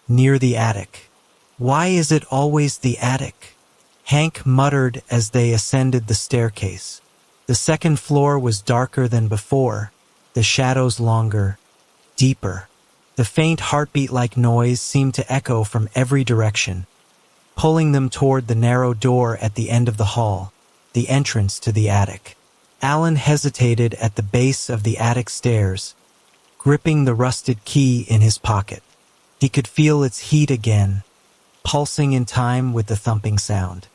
near the attic. "Why is it always the attic?" Hank muttered as they ascended the staircase. The second floor was darker than before, the shadows longer, deeper. The faint heartbeat-like noise seemed to echo from every direction, pulling them toward the narrow door at the end of the hall, the entrance to the attic. Alan hesitated at the base of the attic stairs, gripping the rusted key in his pocket. He could feel its heat again, pulsing in time with the thumping sound.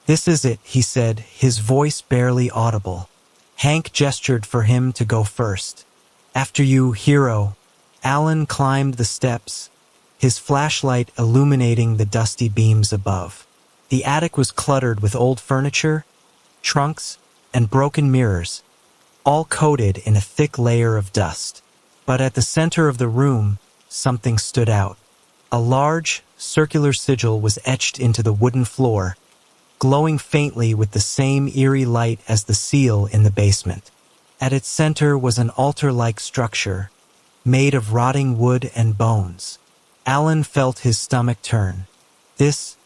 "This is it," he said, his voice barely audible. Hank gestured for him to go first. "After you, hero." Alan climbed the steps, his flashlight illuminating the dusty beams above. The attic was cluttered with old furniture, trunks, and broken mirrors, all coated in a thick layer of dust. But at the center of the room, something stood out. A large, circular sigil was etched into the wooden floor, glowing faintly with the same eerie light as the seal in the basement. At its center was an altar-like structure, made of rotting wood and bones. Alan felt his stomach turn. This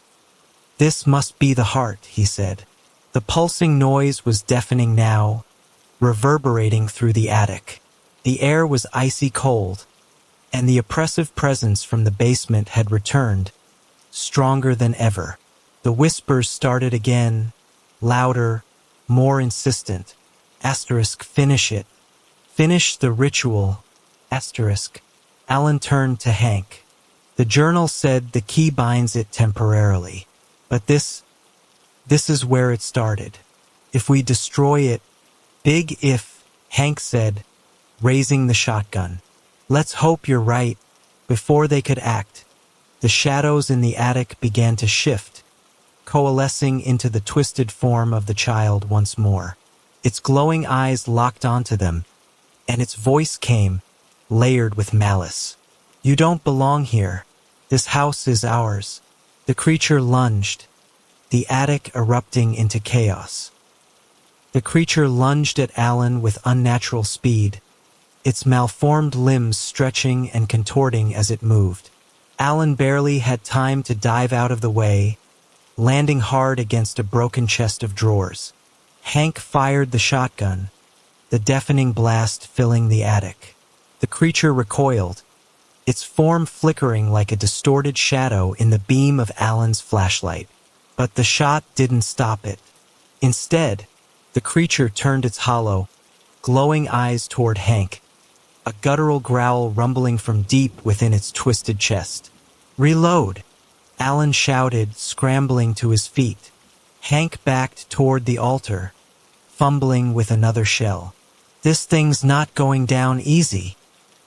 must be the heart," he said. The pulsing noise was deafening now, reverberating through the attic. The air was icy cold, and the oppressive presence from the basement had returned, stronger than ever. The whispers started again, louder, more insistent. Asterisk, finish it. Finish the ritual. Asterisk. Alan turned to Hank. The journal said the key binds it temporarily. But this is where it started. If we destroy it, big if, Hank said, raising the shotgun. "Let's hope you're right." Before they could act, the shadows in the attic began to shift, coalescing into the twisted form of the child once more. Its glowing eyes locked onto them, and its voice came, layered with malice. "You don't belong here. This house is ours. The creature lunged, the attic erupting into chaos. The creature lunged at Alan with unnatural speed, its malformed limbs stretching and contorting as it moved. Alan barely had time to dive out of the way, landing hard against a broken chest of drawers. Hank fired the shotgun, the deafening blast filling the attic. The creature recoiled, its form flickering like a distorted shadow in the beam of Alan's flashlight. But the shot didn't stop it. Instead, the creature turned its hollow, glowing eyes toward Hank, a guttural growl rumbling from deep within its twisted chest. "Reload!" Alan shouted, scrambling to his feet. Hank backed toward the altar, fumbling with another shell. "This thing's not going down easy."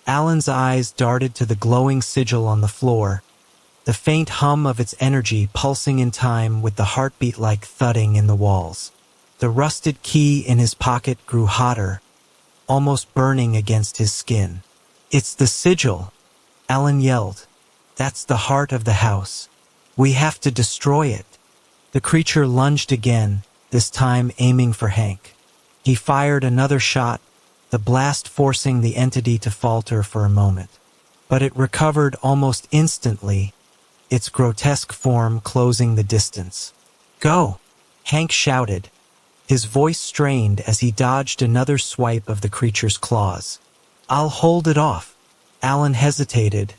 Alan's eyes darted to the glowing sigil on the floor, the faint hum of its energy pulsing in time with the heartbeat-like thudding in the walls. The rusted key in his pocket grew hotter, almost burning against his skin. "It's the sigil," Alan yelled. "That's the heart of the house. We have to destroy it." The creature lunged again, this time aiming for Hank. He fired another shot, the blast forcing the entity to falter for a moment. But it recovered almost instantly, its grotesque form closing the distance. "Go!" Hank shouted, his voice strained as he dodged another swipe of the creature's claws. "I'll hold it off." Alan hesitated,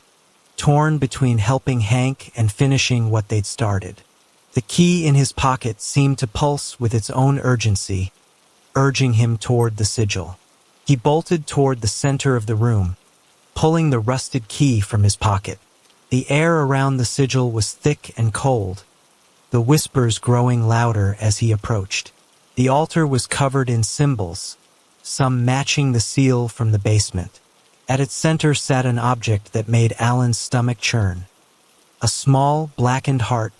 torn between helping Hank and finishing what they'd started. The key in his pocket seemed to pulse with its own urgency, urging him toward the sigil. He bolted toward the center of the room, pulling the rusted key from his pocket. The air around the sigil was thick and cold, the whispers growing louder as he approached. The altar was covered in symbols, some matching the seal from the basement. At its center sat an object that made Alan's stomach churn. A small, blackened heart,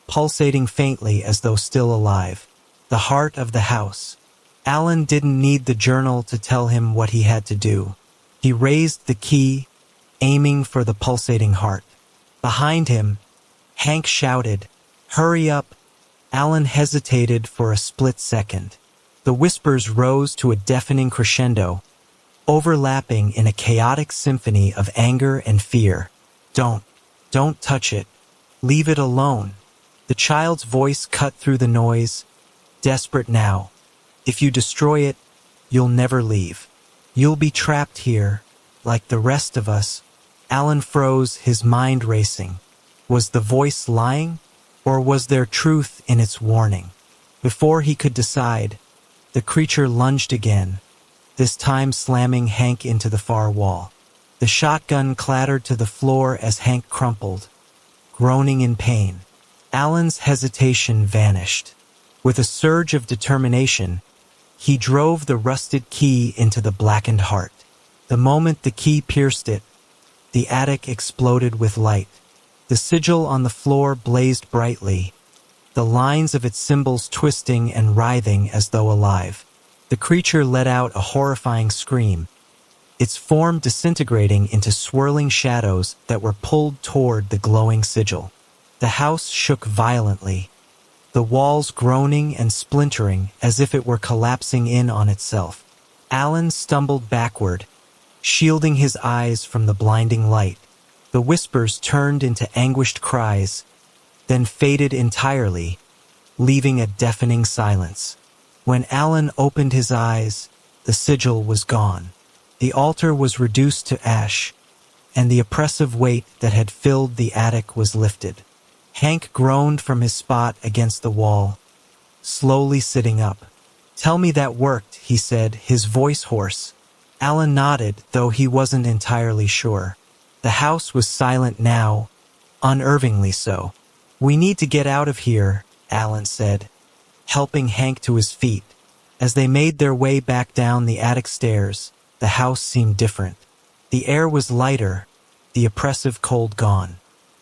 pulsating faintly as though still alive. The heart of the house. Alan didn't need the journal to tell him what he had to do. He raised the key, aiming for the pulsating heart. Behind him, Hank shouted, "Hurry up!" Alan hesitated for a split second. The whispers rose to a deafening crescendo, overlapping in a chaotic symphony of anger and fear. Don't touch it. Leave it alone." The child's voice cut through the noise, desperate now. "If you destroy it, you'll never leave. You'll be trapped here, like the rest of us." Alan froze, his mind racing. Was the voice lying, or was there truth in its warning? Before he could decide, the creature lunged again, this time slamming Hank into the far wall. The shotgun clattered to the floor as Hank crumpled, groaning in pain. Alan's hesitation vanished. With a surge of determination, he drove the rusted key into the blackened heart. The moment the key pierced it, the attic exploded with light. The sigil on the floor blazed brightly, the lines of its symbols twisting and writhing as though alive. The creature let out a horrifying scream, its form disintegrating into swirling shadows that were pulled toward the glowing sigil. The house shook violently, the walls groaning and splintering as if it were collapsing in on itself. Alan stumbled backward, shielding his eyes from the blinding light. The whispers turned into anguished cries, then faded entirely, leaving a deafening silence. When Alan opened his eyes, the sigil was gone. The altar was reduced to ash, and the oppressive weight that had filled the attic was lifted. Hank groaned from his spot against the wall, slowly sitting up. "Tell me that worked," he said, his voice hoarse. Alan nodded, though he wasn't entirely sure. The house was silent now, unnervingly so. "We need to get out of here," Alan said, helping Hank to his feet. As they made their way back down the attic stairs, the house seemed different. The air was lighter, the oppressive cold gone.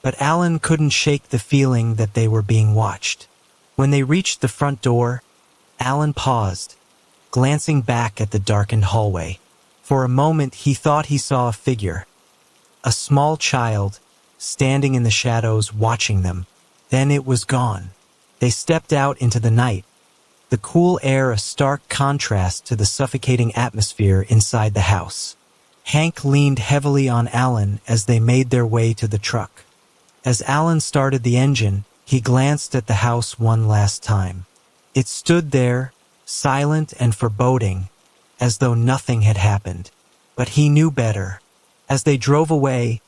But Alan couldn't shake the feeling that they were being watched. When they reached the front door, Alan paused, glancing back at the darkened hallway. For a moment he thought he saw a figure, a small child, standing in the shadows watching them. Then it was gone. They stepped out into the night, the cool air a stark contrast to the suffocating atmosphere inside the house. Hank leaned heavily on Alan as they made their way to the truck. As Alan started the engine, he glanced at the house one last time. It stood there, silent and foreboding, as though nothing had happened. But he knew better. As they drove away,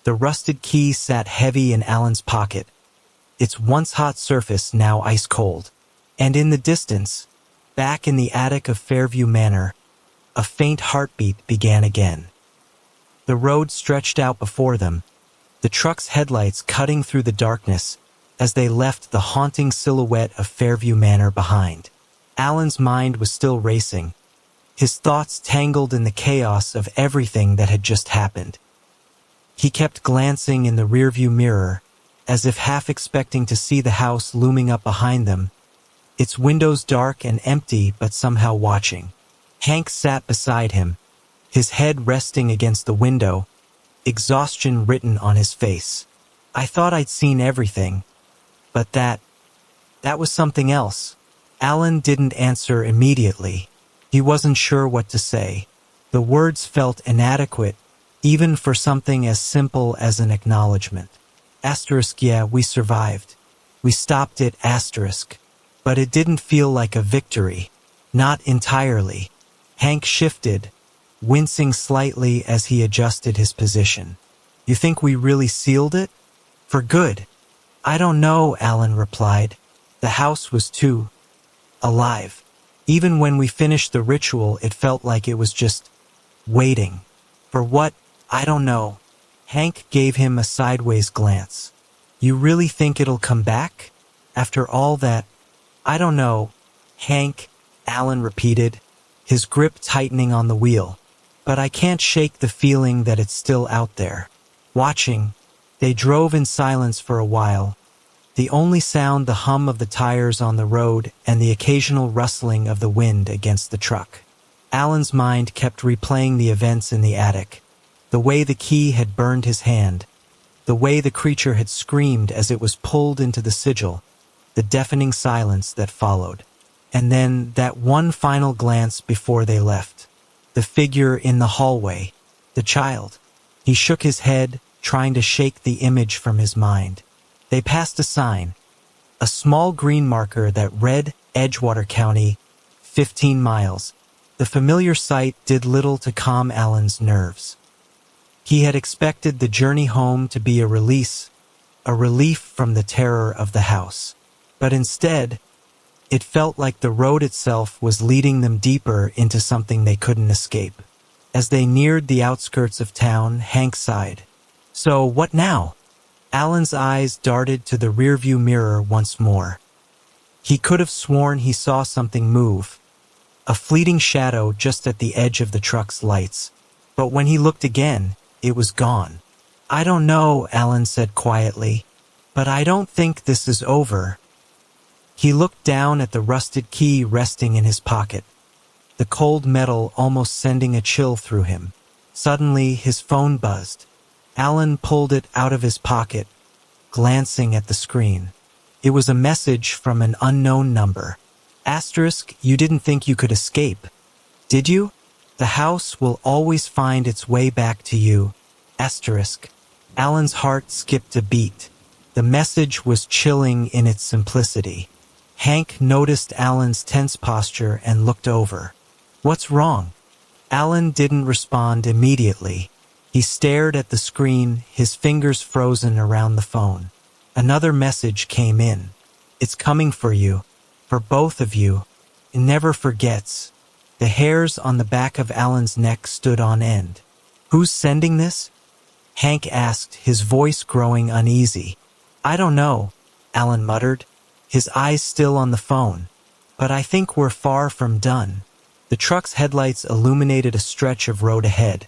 the rusted key sat heavy in Alan's pocket, its once hot surface now ice cold. And in the distance, back in the attic of Fairview Manor, a faint heartbeat began again. The road stretched out before them, the truck's headlights cutting through the darkness as they left the haunting silhouette of Fairview Manor behind. Alan's mind was still racing, his thoughts tangled in the chaos of everything that had just happened. He kept glancing in the rearview mirror, as if half expecting to see the house looming up behind them, its windows dark and empty but somehow watching. Hank sat beside him, his head resting against the window, exhaustion written on his face. I thought I'd seen everything, but that was something else. Alan didn't answer immediately. He wasn't sure what to say. The words felt inadequate, even for something as simple as an acknowledgement. Yeah, we survived. We stopped it, but it didn't feel like a victory. Not entirely. Hank shifted, wincing slightly as he adjusted his position. You think we really sealed it? For good? I don't know, Alan replied. The house was too alive. Even when we finished the ritual, it felt like it was just waiting. For what? I don't know. Hank gave him a sideways glance. You really think it'll come back? After all that? I don't know. Hank, Alan repeated, his grip tightening on the wheel. But I can't shake the feeling that it's still out there. Watching, they drove in silence for a while, the only sound the hum of the tires on the road and the occasional rustling of the wind against the truck. Alan's mind kept replaying the events in the attic, the way the key had burned his hand, the way the creature had screamed as it was pulled into the sigil, the deafening silence that followed. And then that one final glance before they left. The figure in the hallway, the child. He shook his head, trying to shake the image from his mind. They passed a sign, a small green marker that read Edgewater County, 15 miles. The familiar sight did little to calm Alan's nerves. He had expected the journey home to be a release, a relief from the terror of the house. But instead, it felt like the road itself was leading them deeper into something they couldn't escape. As they neared the outskirts of town, Hank sighed. So what now? Alan's eyes darted to the rearview mirror once more. He could have sworn he saw something move, a fleeting shadow just at the edge of the truck's lights. But when he looked again, it was gone. I don't know, Alan said quietly, but I don't think this is over. He looked down at the rusted key resting in his pocket, the cold metal almost sending a chill through him. Suddenly, his phone buzzed. Alan pulled it out of his pocket, glancing at the screen. It was a message from an unknown number. You didn't think you could escape, did you? The house will always find its way back to you. Alan's heart skipped a beat. The message was chilling in its simplicity. Hank noticed Alan's tense posture and looked over. What's wrong? Alan didn't respond immediately. He stared at the screen, his fingers frozen around the phone. Another message came in. It's coming for you. For both of you. It never forgets. The hairs on the back of Alan's neck stood on end. Who's sending this? Hank asked, his voice growing uneasy. I don't know, Alan muttered, his eyes still on the phone. But I think we're far from done. The truck's headlights illuminated a stretch of road ahead.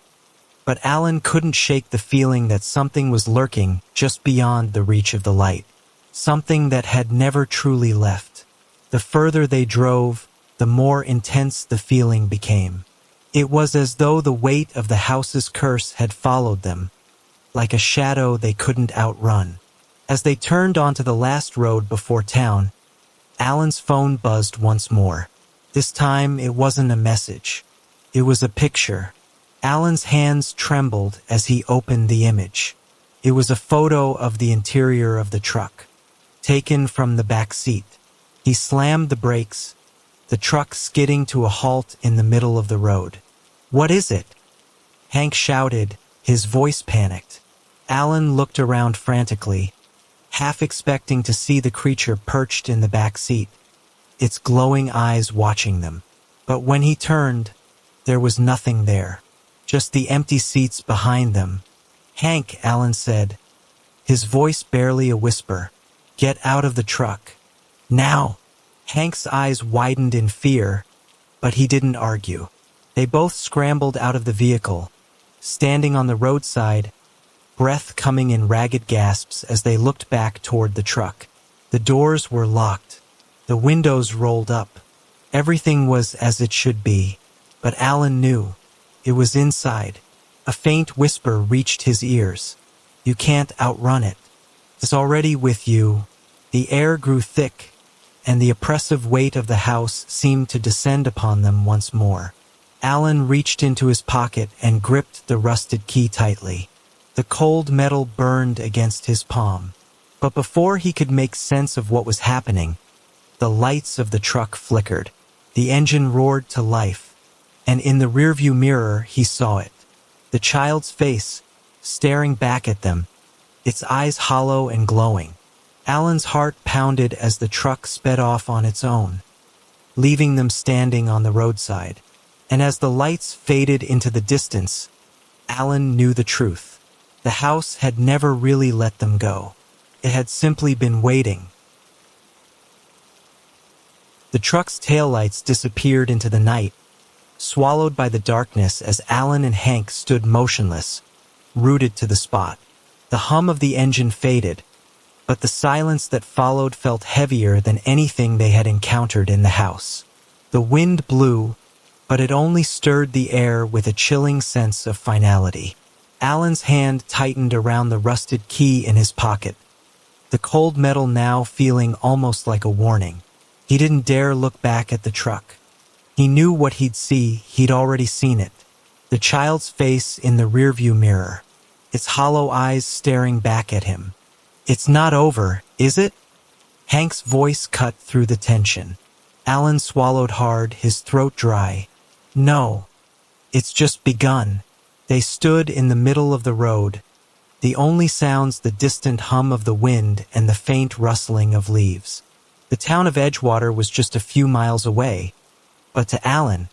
But Alan couldn't shake the feeling that something was lurking just beyond the reach of the light. Something that had never truly left. The further they drove, the more intense the feeling became. It was as though the weight of the house's curse had followed them, like a shadow they couldn't outrun. As they turned onto the last road before town, Alan's phone buzzed once more. This time it wasn't a message. It was a picture. Alan's hands trembled as he opened the image. It was a photo of the interior of the truck, taken from the back seat. He slammed the brakes, the truck skidding to a halt in the middle of the road. "What is it?" Hank shouted, his voice panicked. Alan looked around frantically, half expecting to see the creature perched in the back seat, its glowing eyes watching them. But when he turned, there was nothing there, just the empty seats behind them. "Hank," Alan said, his voice barely a whisper, "get out of the truck. Now!" Hank's eyes widened in fear, but he didn't argue. They both scrambled out of the vehicle, standing on the roadside, breath coming in ragged gasps as they looked back toward the truck. The doors were locked, the windows rolled up. Everything was as it should be, but Alan knew. It was inside. A faint whisper reached his ears. "You can't outrun it. It's already with you." The air grew thick, and the oppressive weight of the house seemed to descend upon them once more. Alan reached into his pocket and gripped the rusted key tightly. The cold metal burned against his palm. But before he could make sense of what was happening, the lights of the truck flickered. The engine roared to life, and in the rearview mirror he saw it. The child's face, staring back at them, its eyes hollow and glowing. Alan's heart pounded as the truck sped off on its own, leaving them standing on the roadside. And as the lights faded into the distance, Alan knew the truth. The house had never really let them go. It had simply been waiting. The truck's taillights disappeared into the night, swallowed by the darkness as Alan and Hank stood motionless, rooted to the spot. The hum of the engine faded, but the silence that followed felt heavier than anything they had encountered in the house. The wind blew, but it only stirred the air with a chilling sense of finality. Alan's hand tightened around the rusted key in his pocket, the cold metal now feeling almost like a warning. He didn't dare look back at the truck. He knew what he'd see. He'd already seen it. The child's face in the rearview mirror, its hollow eyes staring back at him. "It's not over, is it?" Hank's voice cut through the tension. Alan swallowed hard, his throat dry. "No, it's just begun." They stood in the middle of the road, the only sounds the distant hum of the wind and the faint rustling of leaves. The town of Edgewater was just a few miles away, but to Alan,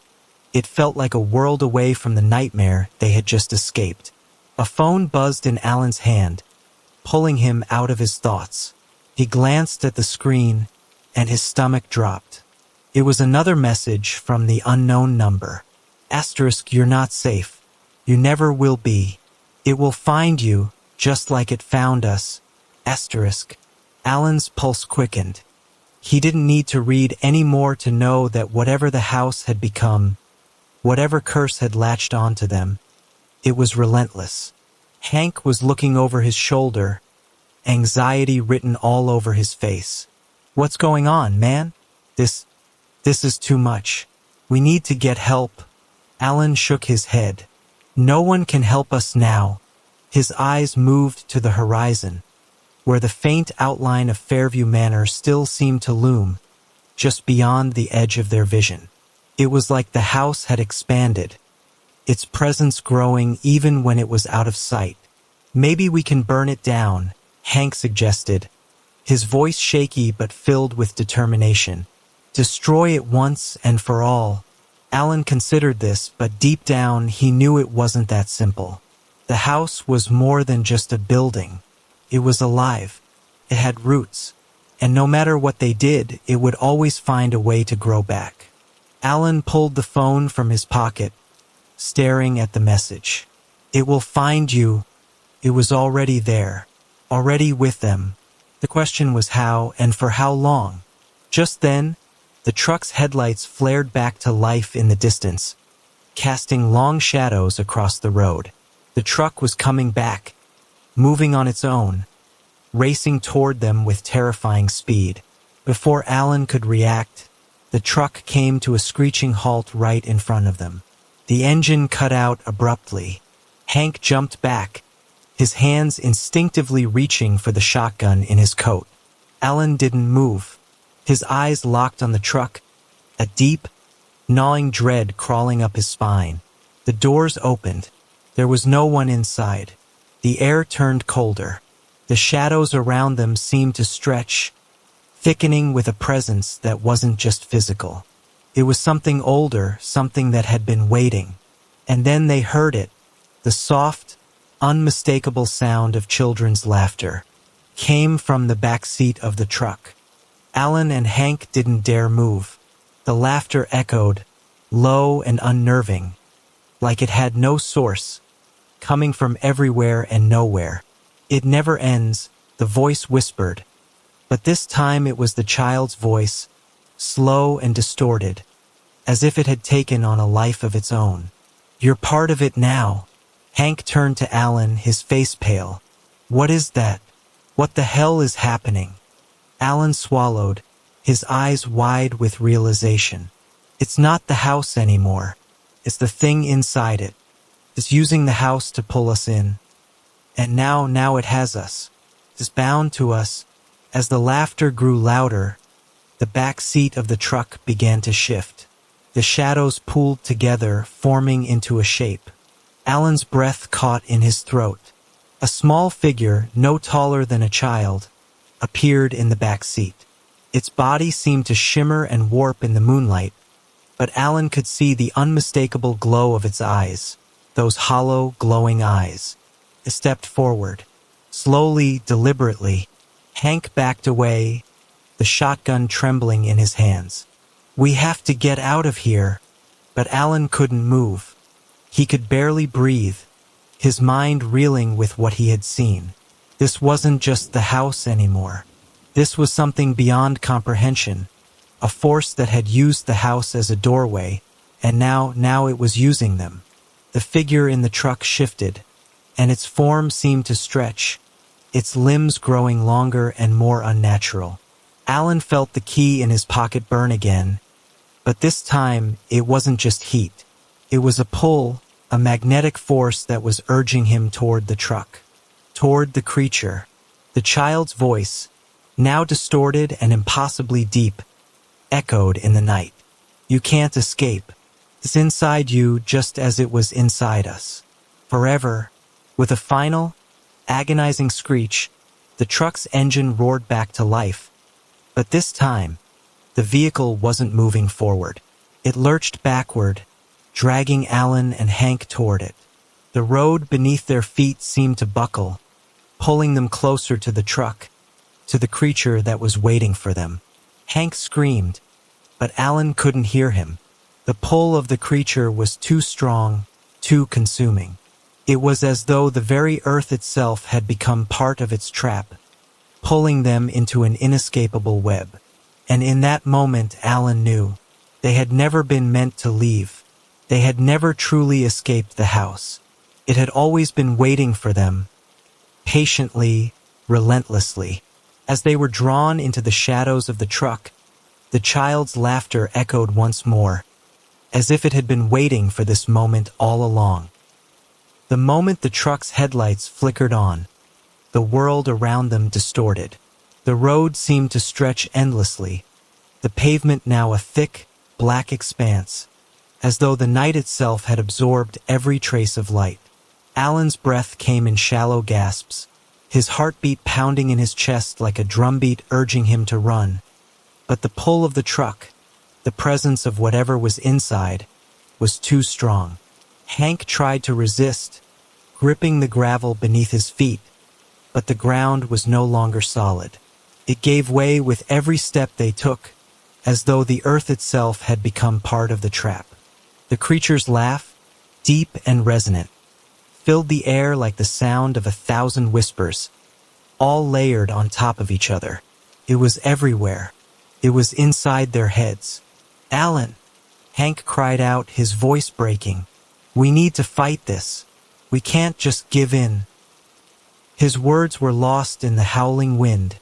it felt like a world away from the nightmare they had just escaped. A phone buzzed in Alan's hand, pulling him out of his thoughts. He glanced at the screen, and his stomach dropped. It was another message from the unknown number. *, you're not safe. You never will be. It will find you, just like it found us. *. Alan's pulse quickened. He didn't need to read any more to know that whatever the house had become, whatever curse had latched onto them, it was relentless. Hank was looking over his shoulder, anxiety written all over his face. "What's going on, man? This is too much. We need to get help." Alan shook his head. "No one can help us now." His eyes moved to the horizon, where the faint outline of Fairview Manor still seemed to loom, just beyond the edge of their vision. It was like the house had expanded, its presence growing even when it was out of sight. "Maybe we can burn it down," Hank suggested, his voice shaky but filled with determination. "Destroy it once and for all." Alan considered this, but deep down he knew it wasn't that simple. The house was more than just a building. It was alive. It had roots, and no matter what they did, it would always find a way to grow back. Alan pulled the phone from his pocket, staring at the message. "It will find you." It was already there, already with them. The question was how, and for how long? Just then, the truck's headlights flared back to life in the distance, casting long shadows across the road. The truck was coming back, moving on its own, racing toward them with terrifying speed. Before Alan could react, the truck came to a screeching halt right in front of them. The engine cut out abruptly. Hank jumped back, his hands instinctively reaching for the shotgun in his coat. Alan didn't move. His eyes locked on the truck, a deep, gnawing dread crawling up his spine. The doors opened. There was no one inside. The air turned colder. The shadows around them seemed to stretch, thickening with a presence that wasn't just physical. It was something older, something that had been waiting. And then they heard it, the soft, unmistakable sound of children's laughter came from the back seat of the truck. Alan and Hank didn't dare move. The laughter echoed, low and unnerving, like it had no source, coming from everywhere and nowhere. "It never ends," the voice whispered. But this time it was the child's voice, slow and distorted, as if it had taken on a life of its own. "You're part of it now." Hank turned to Alan, his face pale. "What is that? What the hell is happening?" Alan swallowed, his eyes wide with realization. "It's not the house anymore. It's the thing inside it. It's using the house to pull us in. And now it has us. It's bound to us." As the laughter grew louder, the back seat of the truck began to shift. The shadows pooled together, forming into a shape. Alan's breath caught in his throat. A small figure, no taller than a child, appeared in the back seat. Its body seemed to shimmer and warp in the moonlight, but Alan could see the unmistakable glow of its eyes, those hollow, glowing eyes. It stepped forward. Slowly, deliberately, Hank backed away, the shotgun trembling in his hands. "We have to get out of here." But Alan couldn't move. He could barely breathe, his mind reeling with what he had seen. This wasn't just the house anymore. This was something beyond comprehension, a force that had used the house as a doorway, and now it was using them. The figure in the truck shifted, and its form seemed to stretch, its limbs growing longer and more unnatural. Alan felt the key in his pocket burn again, but this time it wasn't just heat. It was a pull, a magnetic force that was urging him toward the truck, toward the creature. The child's voice, now distorted and impossibly deep, echoed in the night. "You can't escape. It's inside you just as it was inside us. Forever." With a final, agonizing screech, the truck's engine roared back to life. But this time, the vehicle wasn't moving forward. It lurched backward, dragging Alan and Hank toward it. The road beneath their feet seemed to buckle, pulling them closer to the truck, to the creature that was waiting for them. Hank screamed, but Alan couldn't hear him. The pull of the creature was too strong, too consuming. It was as though the very earth itself had become part of its trap, pulling them into an inescapable web. And in that moment, Alan knew they had never been meant to leave. They had never truly escaped the house. It had always been waiting for them, patiently, relentlessly. As they were drawn into the shadows of the truck, the child's laughter echoed once more, as if it had been waiting for this moment all along. The moment the truck's headlights flickered on, the world around them distorted. The road seemed to stretch endlessly, the pavement now a thick, black expanse, as though the night itself had absorbed every trace of light. Alan's breath came in shallow gasps, his heartbeat pounding in his chest like a drumbeat urging him to run. But the pull of the truck, the presence of whatever was inside, was too strong. Hank tried to resist, gripping the gravel beneath his feet, but the ground was no longer solid. It gave way with every step they took, as though the earth itself had become part of the trap. The creature's laugh, deep and resonant, filled the air like the sound of 1,000 whispers, all layered on top of each other. It was everywhere. It was inside their heads. "Alan!" Hank cried out, his voice breaking. "We need to fight this. We can't just give in." His words were lost in the howling wind,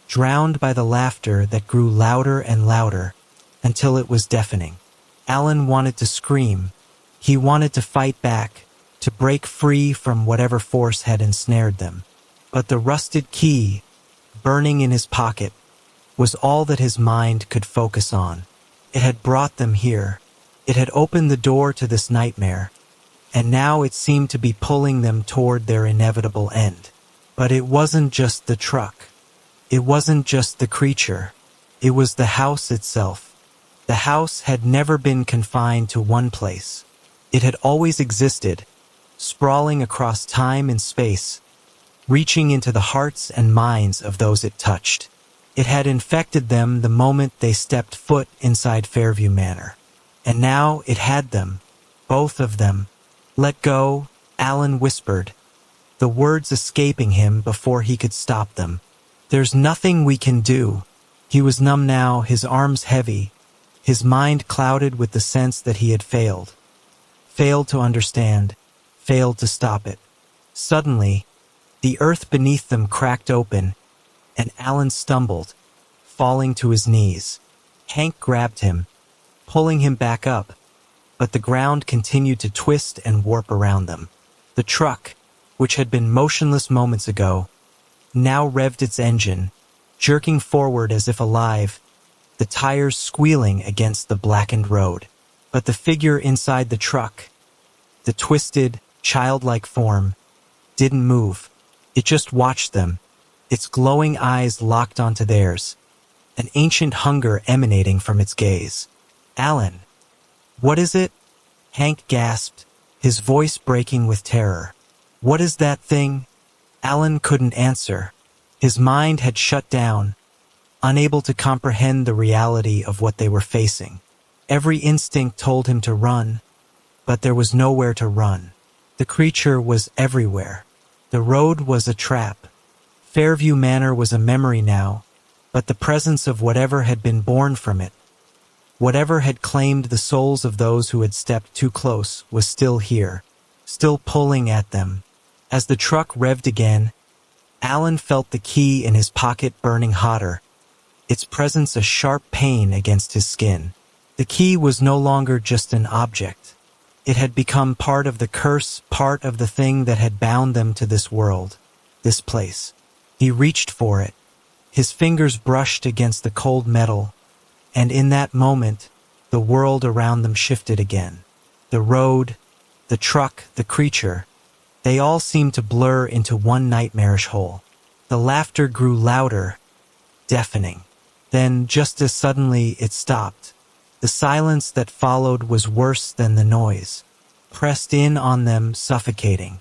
drowned by the laughter that grew louder and louder until it was deafening. Alan wanted to scream. He wanted to fight back, to break free from whatever force had ensnared them. But the rusted key, burning in his pocket, was all that his mind could focus on. It had brought them here. It had opened the door to this nightmare, and now it seemed to be pulling them toward their inevitable end. But it wasn't just the truck. It wasn't just the creature. It was the house itself. The house had never been confined to one place. It had always existed, sprawling across time and space, reaching into the hearts and minds of those it touched. It had infected them the moment they stepped foot inside Fairview Manor. And now it had them, both of them. "Let go," Alan whispered, the words escaping him before he could stop them. "There's nothing we can do." He was numb now, his arms heavy, his mind clouded with the sense that he had failed. Failed to understand, failed to stop it. Suddenly, the earth beneath them cracked open, and Alan stumbled, falling to his knees. Hank grabbed him, pulling him back up, but the ground continued to twist and warp around them. The truck, which had been motionless moments ago, now revved its engine, jerking forward as if alive, the tires squealing against the blackened road. But the figure inside the truck, the twisted, childlike form, didn't move. It just watched them, its glowing eyes locked onto theirs, an ancient hunger emanating from its gaze. "Alan, what is it?" Hank gasped, his voice breaking with terror. "What is that thing?" Alan couldn't answer. His mind had shut down, unable to comprehend the reality of what they were facing. Every instinct told him to run, but there was nowhere to run. The creature was everywhere. The road was a trap. Fairview Manor was a memory now, but the presence of whatever had been born from it, whatever had claimed the souls of those who had stepped too close, was still here, still pulling at them. As the truck revved again, Alan felt the key in his pocket burning hotter, its presence a sharp pain against his skin. The key was no longer just an object. It had become part of the curse, part of the thing that had bound them to this world, this place. He reached for it. His fingers brushed against the cold metal, and in that moment, the world around them shifted again. The road, the truck, the creature, they all seemed to blur into one nightmarish whole. The laughter grew louder, deafening. Then, just as suddenly, it stopped. The silence that followed was worse than the noise, pressed in on them, suffocating.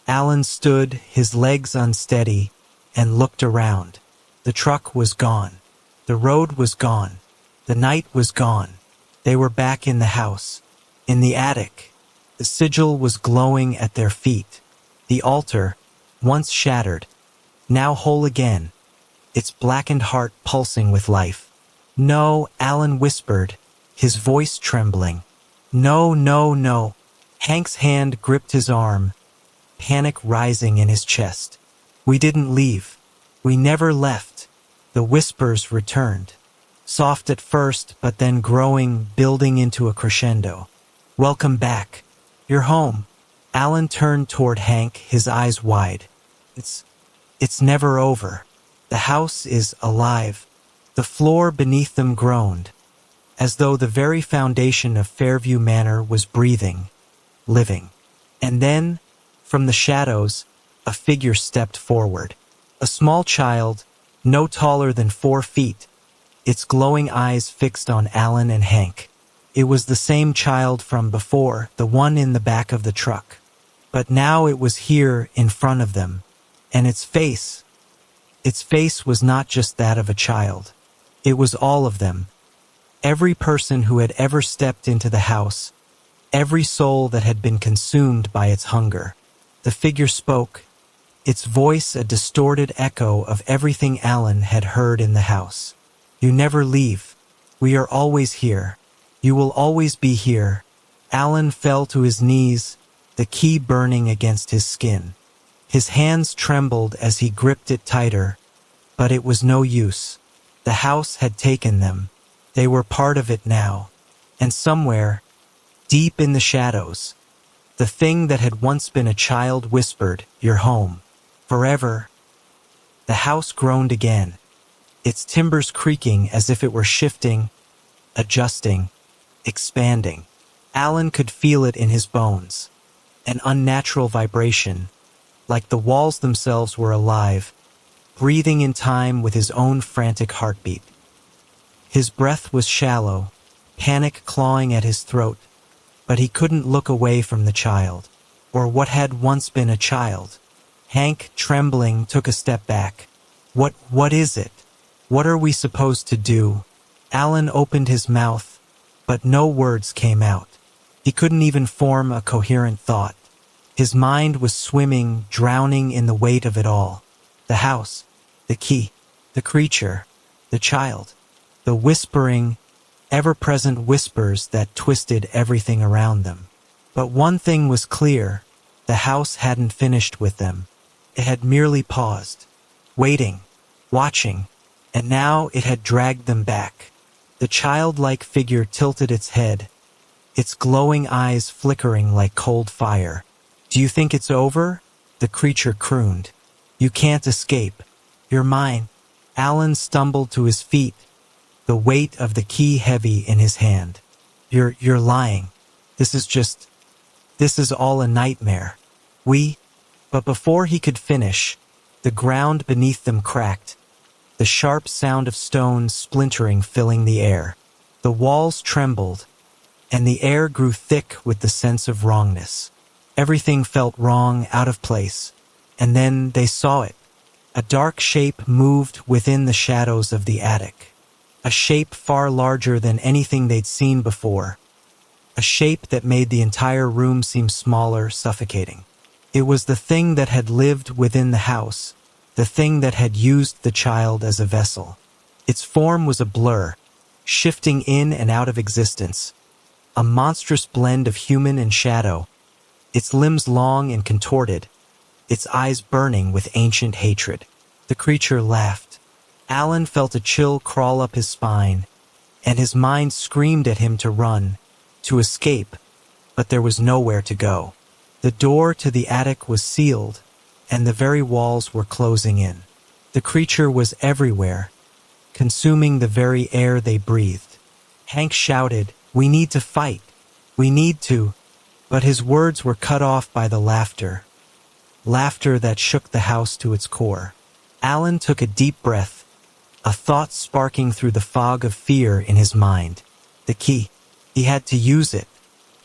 Alan stood, his legs unsteady, and looked around. The truck was gone. The road was gone. The night was gone. They were back in the house, in the attic. The sigil was glowing at their feet. The altar, once shattered, now whole again, its blackened heart pulsing with life. "No," Alan whispered, his voice trembling. "No, no, no." Hank's hand gripped his arm, panic rising in his chest. "We didn't leave. We never left." The whispers returned, soft at first, but then growing, building into a crescendo. "Welcome back. You're home." Alan turned toward Hank, his eyes wide. It's never over. The house is alive." The floor beneath them groaned, as though the very foundation of Fairview Manor was breathing, living. And then, from the shadows, a figure stepped forward. A small child, no taller than 4 feet, its glowing eyes fixed on Alan and Hank. It was the same child from before, the one in the back of the truck. But now it was here in front of them, and its face was not just that of a child. It was all of them. Every person who had ever stepped into the house, every soul that had been consumed by its hunger. The figure spoke, its voice a distorted echo of everything Alan had heard in the house. "You never leave. We are always here. You will always be here." Alan fell to his knees, the key burning against his skin. His hands trembled as he gripped it tighter, but it was no use. The house had taken them. They were part of it now. And somewhere, deep in the shadows, the thing that had once been a child whispered, "You're home. Forever." The house groaned again, its timbers creaking as if it were shifting, adjusting, expanding. Alan could feel it in his bones, an unnatural vibration, like the walls themselves were alive, breathing in time with his own frantic heartbeat. His breath was shallow, panic clawing at his throat, but he couldn't look away from the child, or what had once been a child. Hank, trembling, took a step back. What is it? What are we supposed to do?" Alan opened his mouth, but no words came out. He couldn't even form a coherent thought. His mind was swimming, drowning in the weight of it all. The house, the key, the creature, the child, the whispering, ever-present whispers that twisted everything around them. But one thing was clear: the house hadn't finished with them. It had merely paused, waiting, watching, and now it had dragged them back. The childlike figure tilted its head, its glowing eyes flickering like cold fire. "Do you think it's over?" the creature crooned. "You can't escape. You're mine." Alan stumbled to his feet, the weight of the key heavy in his hand. You're lying. This is all a nightmare. But before he could finish, the ground beneath them cracked, the sharp sound of stones splintering filling the air. The walls trembled, and the air grew thick with the sense of wrongness. Everything felt wrong, out of place. And then they saw it. A dark shape moved within the shadows of the attic. A shape far larger than anything they'd seen before. A shape that made the entire room seem smaller, suffocating. It was the thing that had lived within the house, the thing that had used the child as a vessel. Its form was a blur, shifting in and out of existence, a monstrous blend of human and shadow, its limbs long and contorted, its eyes burning with ancient hatred. The creature laughed. Alan felt a chill crawl up his spine, and his mind screamed at him to run, to escape, but there was nowhere to go. The door to the attic was sealed, and the very walls were closing in. The creature was everywhere, consuming the very air they breathed. Hank shouted, "We need to fight. We need to," but his words were cut off by the laughter that shook the house to its core. Alan took a deep breath, a thought sparking through the fog of fear in his mind. The key. He had to use it.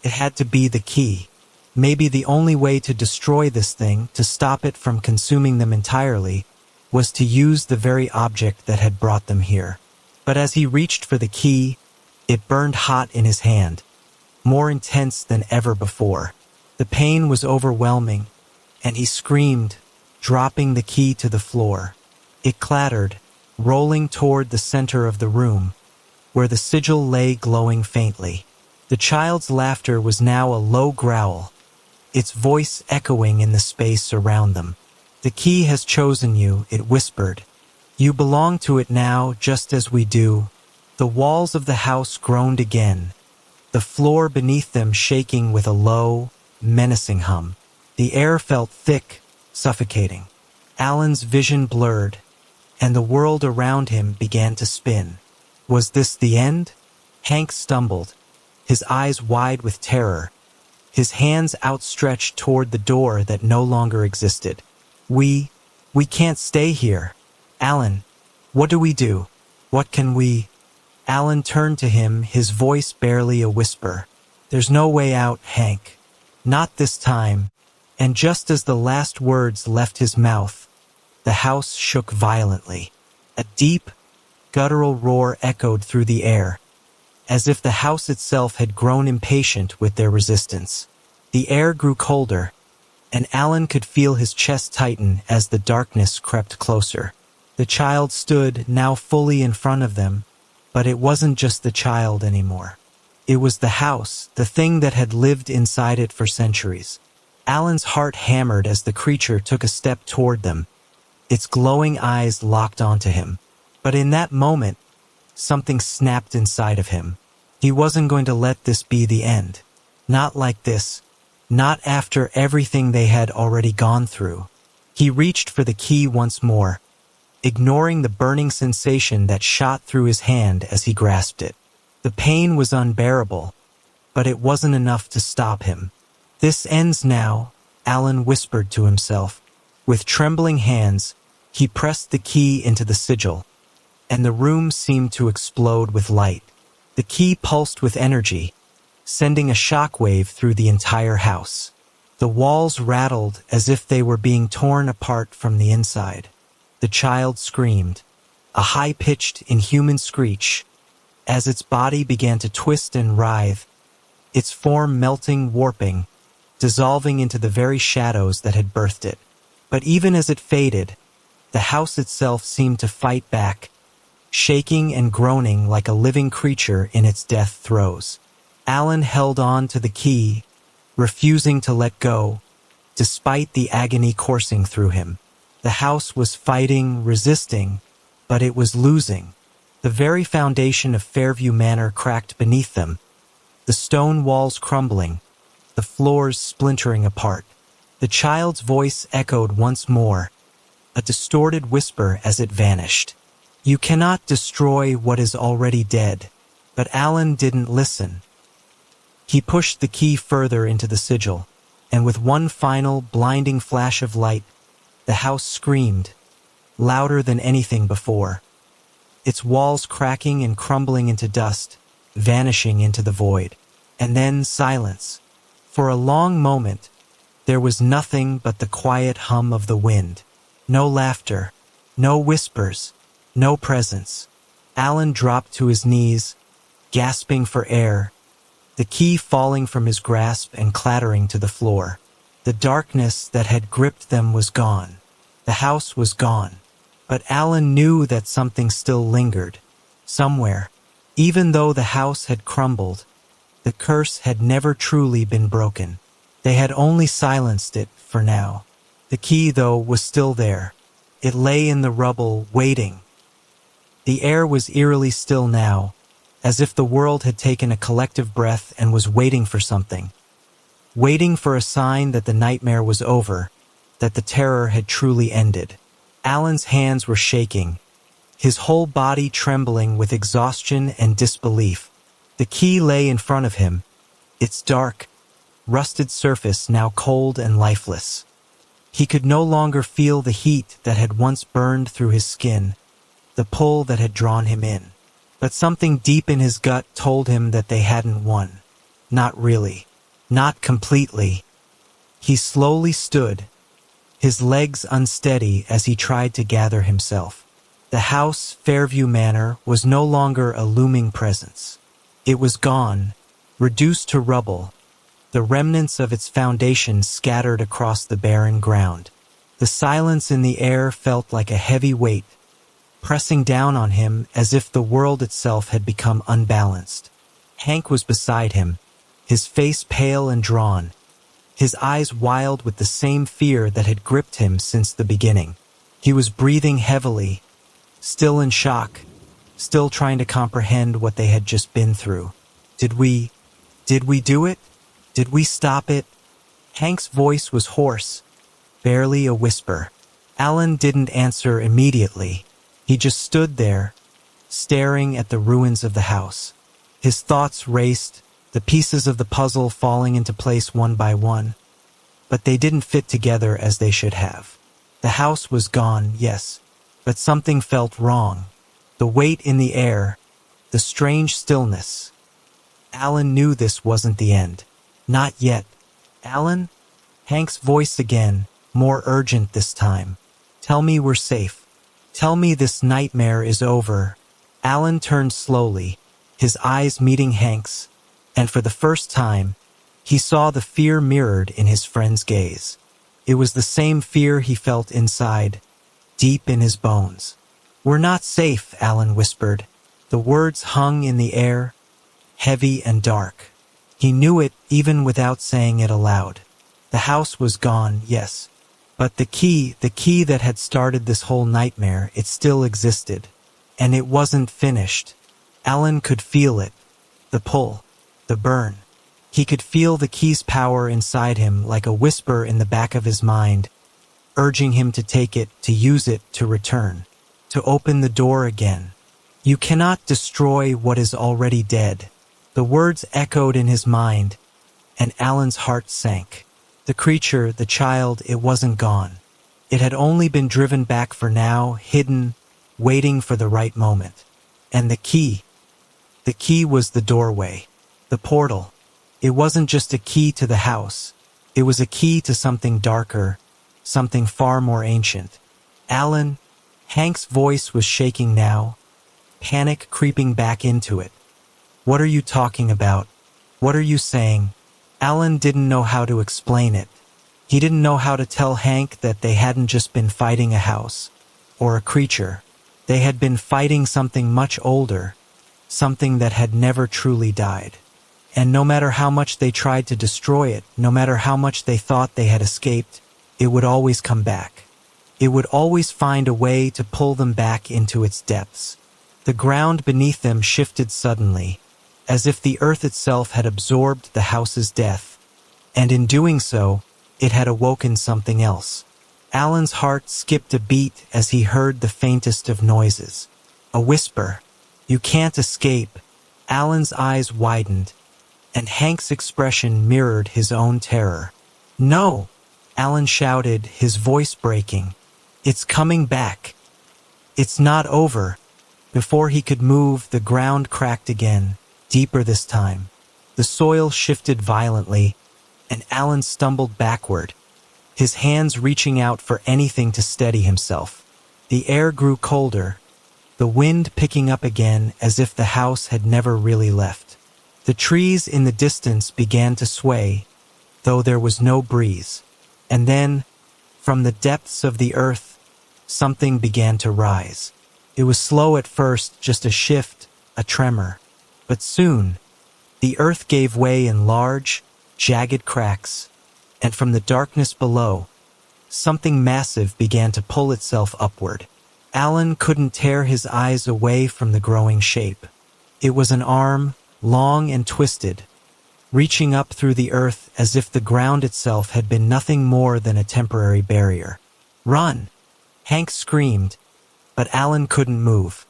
It had to be the key. Maybe the only way to destroy this thing, to stop it from consuming them entirely, was to use the very object that had brought them here. But as he reached for the key, it burned hot in his hand, more intense than ever before. The pain was overwhelming, and he screamed, dropping the key to the floor. It clattered, rolling toward the center of the room, where the sigil lay glowing faintly. The child's laughter was now a low growl, its voice echoing in the space around them. "The key has chosen you," it whispered. "You belong to it now, just as we do." The walls of the house groaned again, the floor beneath them shaking with a low, menacing hum. The air felt thick, suffocating. Alan's vision blurred, and the world around him began to spin. Was this the end? Hank stumbled, his eyes wide with terror, his hands outstretched toward the door that no longer existed. We can't stay here. Alan, what do we do? What can we?" Alan turned to him, his voice barely a whisper. "There's no way out, Hank. Not this time." And just as the last words left his mouth, the house shook violently. A deep, guttural roar echoed through the air, as if the house itself had grown impatient with their resistance. The air grew colder, and Alan could feel his chest tighten as the darkness crept closer. The child stood, now fully in front of them, but it wasn't just the child anymore. It was the house, the thing that had lived inside it for centuries. Alan's heart hammered as the creature took a step toward them, its glowing eyes locked onto him. But in that moment, something snapped inside of him. He wasn't going to let this be the end. Not like this. Not after everything they had already gone through. He reached for the key once more, ignoring the burning sensation that shot through his hand as he grasped it. The pain was unbearable, but it wasn't enough to stop him. "This ends now," Alan whispered to himself. With trembling hands, he pressed the key into the sigil, and the room seemed to explode with light. The key pulsed with energy, sending a shockwave through the entire house. The walls rattled as if they were being torn apart from the inside. The child screamed, a high-pitched, inhuman screech, as its body began to twist and writhe, its form melting, warping, dissolving into the very shadows that had birthed it. But even as it faded, the house itself seemed to fight back, shaking and groaning like a living creature in its death throes. Alan held on to the key, refusing to let go, despite the agony coursing through him. The house was fighting, resisting, but it was losing. The very foundation of Fairview Manor cracked beneath them, the stone walls crumbling, the floors splintering apart. The child's voice echoed once more, a distorted whisper as it vanished. "You cannot destroy what is already dead." But Alan didn't listen. He pushed the key further into the sigil, and with one final, blinding flash of light, the house screamed, louder than anything before, its walls cracking and crumbling into dust, vanishing into the void. And then silence. For a long moment, there was nothing but the quiet hum of the wind. No laughter, no whispers, no presence. Alan dropped to his knees, gasping for air, the key falling from his grasp and clattering to the floor. The darkness that had gripped them was gone. The house was gone. But Alan knew that something still lingered, somewhere. Even though the house had crumbled, the curse had never truly been broken. They had only silenced it for now. The key, though, was still there. It lay in the rubble, waiting. The air was eerily still now, as if the world had taken a collective breath and was waiting for something. Waiting for a sign that the nightmare was over, that the terror had truly ended. Alan's hands were shaking, his whole body trembling with exhaustion and disbelief. The key lay in front of him, its dark, rusted surface now cold and lifeless. He could no longer feel the heat that had once burned through his skin, the pull that had drawn him in. But something deep in his gut told him that they hadn't won. Not really. Not completely. He slowly stood, his legs unsteady as he tried to gather himself. The house, Fairview Manor, was no longer a looming presence. It was gone, reduced to rubble, the remnants of its foundation scattered across the barren ground. The silence in the air felt like a heavy weight, pressing down on him as if the world itself had become unbalanced. Hank was beside him, his face pale and drawn, his eyes wild with the same fear that had gripped him since the beginning. He was breathing heavily, still in shock, still trying to comprehend what they had just been through. Did we do it? Did we stop it? Hank's voice was hoarse, barely a whisper. Alan didn't answer immediately. He just stood there, staring at the ruins of the house. His thoughts raced, the pieces of the puzzle falling into place one by one. But they didn't fit together as they should have. The house was gone, yes, but something felt wrong. The weight in the air, the strange stillness. Alan knew this wasn't the end. Not yet. "Alan?" Hank's voice again, more urgent this time. "Tell me we're safe. Tell me this nightmare is over." Alan turned slowly, his eyes meeting Hank's, and for the first time, he saw the fear mirrored in his friend's gaze. It was the same fear he felt inside, deep in his bones. "We're not safe," Alan whispered. The words hung in the air, heavy and dark. He knew it even without saying it aloud. The house was gone, yes. But the key that had started this whole nightmare, it still existed. And it wasn't finished. Alan could feel it. The pull. The burn. He could feel the key's power inside him like a whisper in the back of his mind, urging him to take it, to use it, to return, to open the door again. You cannot destroy what is already dead. The words echoed in his mind, and Alan's heart sank. The creature, the child, it wasn't gone. It had only been driven back for now, hidden, waiting for the right moment. And the key was the doorway, the portal. It wasn't just a key to the house. It was a key to something darker, something far more ancient. Alan, Hank's voice was shaking now, panic creeping back into it. What are you talking about? What are you saying? Alan didn't know how to explain it. He didn't know how to tell Hank that they hadn't just been fighting a house or a creature. They had been fighting something much older, something that had never truly died. And no matter how much they tried to destroy it, no matter how much they thought they had escaped, it would always come back. It would always find a way to pull them back into its depths. The ground beneath them shifted suddenly, as if the earth itself had absorbed the house's death. And in doing so, it had awoken something else. Alan's heart skipped a beat as he heard the faintest of noises. A whisper. You can't escape. Alan's eyes widened, and Hank's expression mirrored his own terror. No! Alan shouted, his voice breaking. It's coming back. It's not over. Before he could move, the ground cracked again, deeper this time. The soil shifted violently, and Alan stumbled backward, his hands reaching out for anything to steady himself. The air grew colder, the wind picking up again as if the house had never really left. The trees in the distance began to sway, though there was no breeze. And then, from the depths of the earth, something began to rise. It was slow at first, just a shift, a tremor. But soon, the earth gave way in large, jagged cracks, and from the darkness below, something massive began to pull itself upward. Alan couldn't tear his eyes away from the growing shape. It was an arm, long and twisted, reaching up through the earth as if the ground itself had been nothing more than a temporary barrier. Run! Hank screamed, but Alan couldn't move.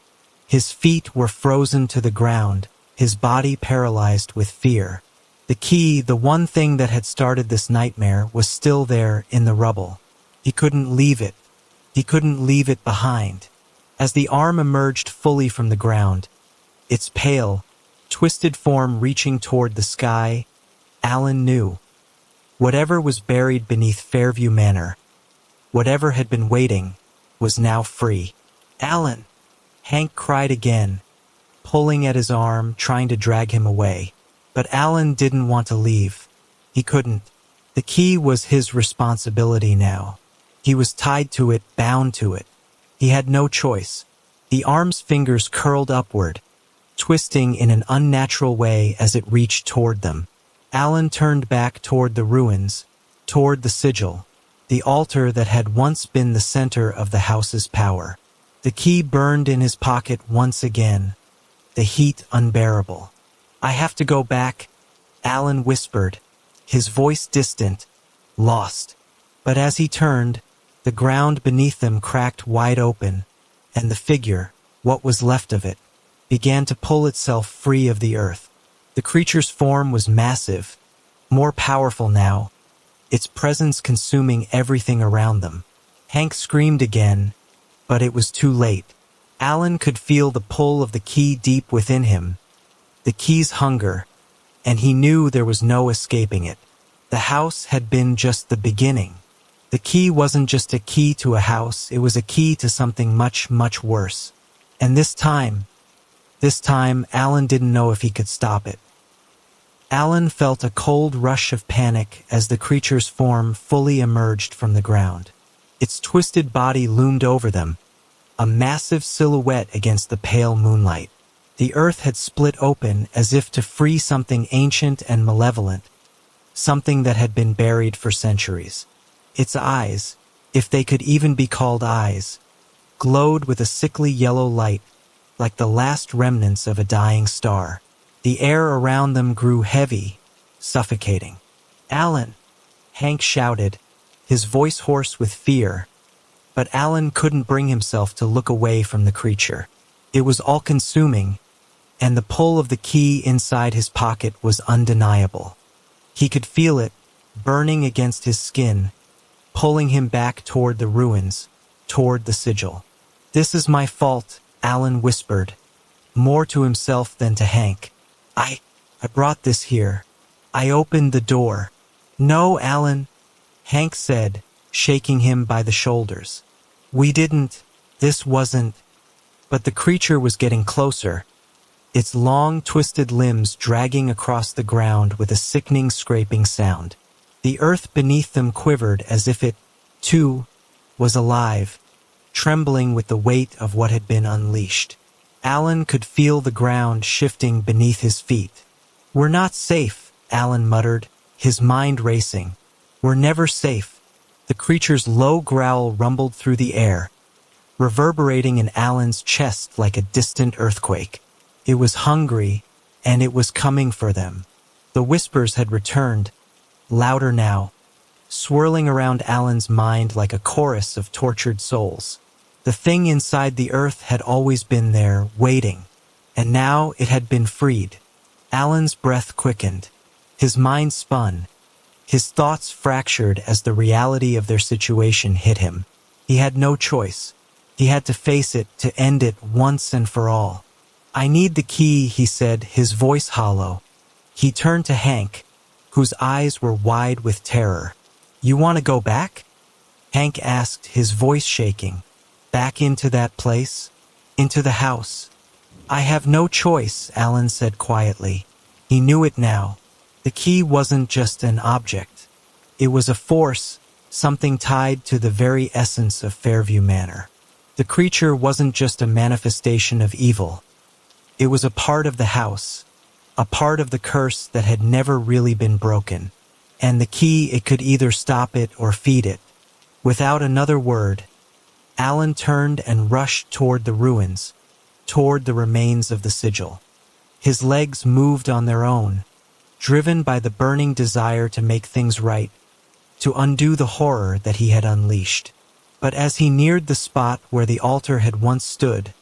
His feet were frozen to the ground, his body paralyzed with fear. The key, the one thing that had started this nightmare, was still there in the rubble. He couldn't leave it. He couldn't leave it behind. As the arm emerged fully from the ground, its pale, twisted form reaching toward the sky, Alan knew. Whatever was buried beneath Fairview Manor, whatever had been waiting, was now free. Alan! Hank cried again, pulling at his arm, trying to drag him away. But Alan didn't want to leave. He couldn't. The key was his responsibility now. He was tied to it, bound to it. He had no choice. The arm's fingers curled upward, twisting in an unnatural way as it reached toward them. Alan turned back toward the ruins, toward the sigil, the altar that had once been the center of the house's power. The key burned in his pocket once again, the heat unbearable. I have to go back, Alan whispered, his voice distant, lost. But as he turned, the ground beneath them cracked wide open, and the figure, what was left of it, began to pull itself free of the earth. The creature's form was massive, more powerful now, its presence consuming everything around them. Hank screamed again, but it was too late. Alan could feel the pull of the key deep within him, the key's hunger, and he knew there was no escaping it. The house had been just the beginning. The key wasn't just a key to a house, it was a key to something much, much worse. And this time, Alan didn't know if he could stop it. Alan felt a cold rush of panic as the creature's form fully emerged from the ground. Its twisted body loomed over them, a massive silhouette against the pale moonlight. The earth had split open as if to free something ancient and malevolent, something that had been buried for centuries. Its eyes, if they could even be called eyes, glowed with a sickly yellow light, like the last remnants of a dying star. The air around them grew heavy, suffocating. "Alan!" Hank shouted, his voice hoarse with fear, but Alan couldn't bring himself to look away from the creature. It was all-consuming, and the pull of the key inside his pocket was undeniable. He could feel it, burning against his skin, pulling him back toward the ruins, toward the sigil. "This is my fault," Alan whispered, more to himself than to Hank. I brought this here. I opened the door." "No, Alan," Hank said, shaking him by the shoulders. "We didn't. This wasn't." But the creature was getting closer, its long, twisted limbs dragging across the ground with a sickening scraping sound. The earth beneath them quivered as if it, too, was alive, trembling with the weight of what had been unleashed. Alan could feel the ground shifting beneath his feet. "We're not safe," Alan muttered, his mind racing. "We're never safe." The creature's low growl rumbled through the air, reverberating in Alan's chest like a distant earthquake. It was hungry, and it was coming for them. The whispers had returned, louder now, swirling around Alan's mind like a chorus of tortured souls. The thing inside the earth had always been there, waiting, and now it had been freed. Alan's breath quickened. His mind spun. His thoughts fractured as the reality of their situation hit him. He had no choice. He had to face it, to end it once and for all. "I need the key," he said, his voice hollow. He turned to Hank, whose eyes were wide with terror. "You want to go back?" Hank asked, his voice shaking. "Back into that place? Into the house?" "I have no choice," Alan said quietly. He knew it now. The key wasn't just an object. It was a force, something tied to the very essence of Fairview Manor. The creature wasn't just a manifestation of evil. It was a part of the house, a part of the curse that had never really been broken. And the key, it could either stop it or feed it. Without another word, Alan turned and rushed toward the ruins, toward the remains of the sigil. His legs moved on their own, driven by the burning desire to make things right, to undo the horror that he had unleashed. But as he neared the spot where the altar had once stood,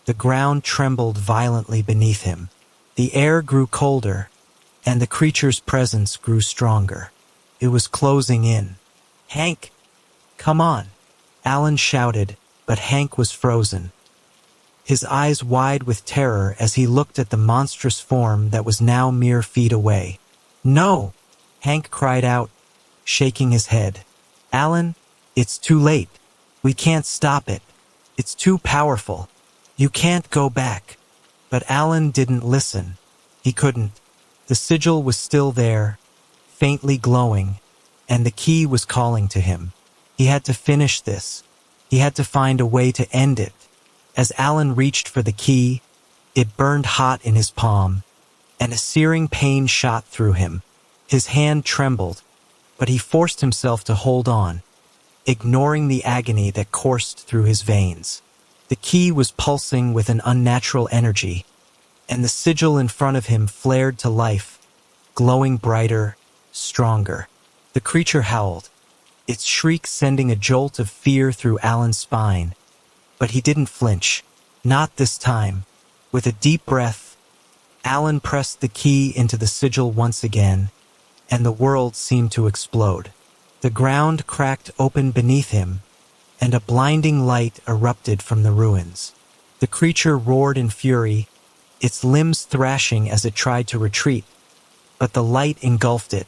the ground trembled violently beneath him. The air grew colder, and the creature's presence grew stronger. It was closing in. "Hank, come on," Alan shouted, but Hank was frozen, his eyes wide with terror as he looked at the monstrous form that was now mere feet away. "No!" Hank cried out, shaking his head. "Alan, it's too late. We can't stop it. It's too powerful. You can't go back." But Alan didn't listen. He couldn't. The sigil was still there, faintly glowing, and the key was calling to him. He had to finish this. He had to find a way to end it. As Alan reached for the key, it burned hot in his palm, and a searing pain shot through him. His hand trembled, but he forced himself to hold on, ignoring the agony that coursed through his veins. The key was pulsing with an unnatural energy, and the sigil in front of him flared to life, glowing brighter, stronger. The creature howled, its shriek sending a jolt of fear through Alan's spine. But he didn't flinch. Not this time. With a deep breath, Alan pressed the key into the sigil once again, and the world seemed to explode. The ground cracked open beneath him, and a blinding light erupted from the ruins. The creature roared in fury, its limbs thrashing as it tried to retreat, but the light engulfed it,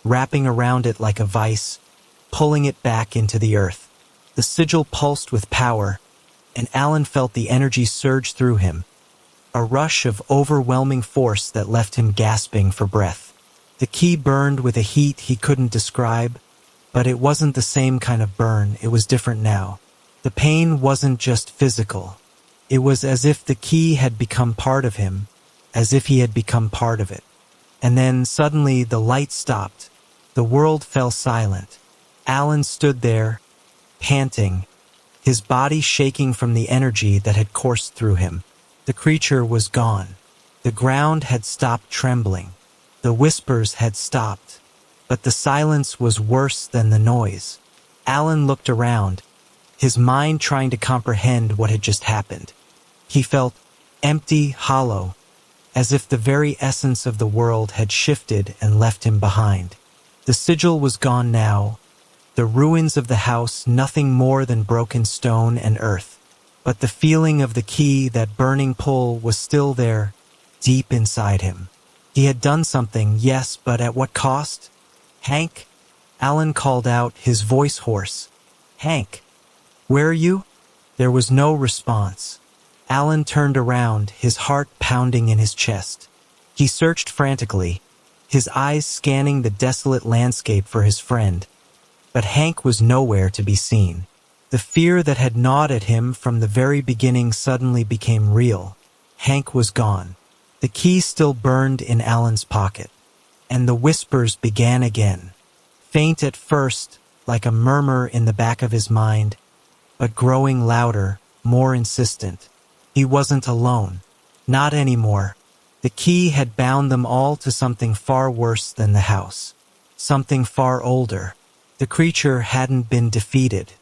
wrapping around it like a vice, pulling it back into the earth. The sigil pulsed with power, and Alan felt the energy surge through him, a rush of overwhelming force that left him gasping for breath. The key burned with a heat he couldn't describe, but it wasn't the same kind of burn. It was different now. The pain wasn't just physical. It was as if the key had become part of him, as if he had become part of it. And then suddenly the light stopped. The world fell silent. Alan stood there, panting, his body shaking from the energy that had coursed through him. The creature was gone. The ground had stopped trembling. The whispers had stopped. But the silence was worse than the noise. Alan looked around, his mind trying to comprehend what had just happened. He felt empty, hollow, as if the very essence of the world had shifted and left him behind. The sigil was gone now, the ruins of the house nothing more than broken stone and earth. But the feeling of the key, that burning pull, was still there, deep inside him. He had done something, yes, but at what cost? "Hank?" Alan called out, his voice hoarse. "Hank, where are you?" There was no response. Alan turned around, his heart pounding in his chest. He searched frantically, his eyes scanning the desolate landscape for his friend. But Hank was nowhere to be seen. The fear that had gnawed at him from the very beginning suddenly became real. Hank was gone. The key still burned in Alan's pocket. And the whispers began again. Faint at first, like a murmur in the back of his mind, but growing louder, more insistent. He wasn't alone. Not anymore. The key had bound them all to something far worse than the house. Something far older. The creature hadn't been defeated.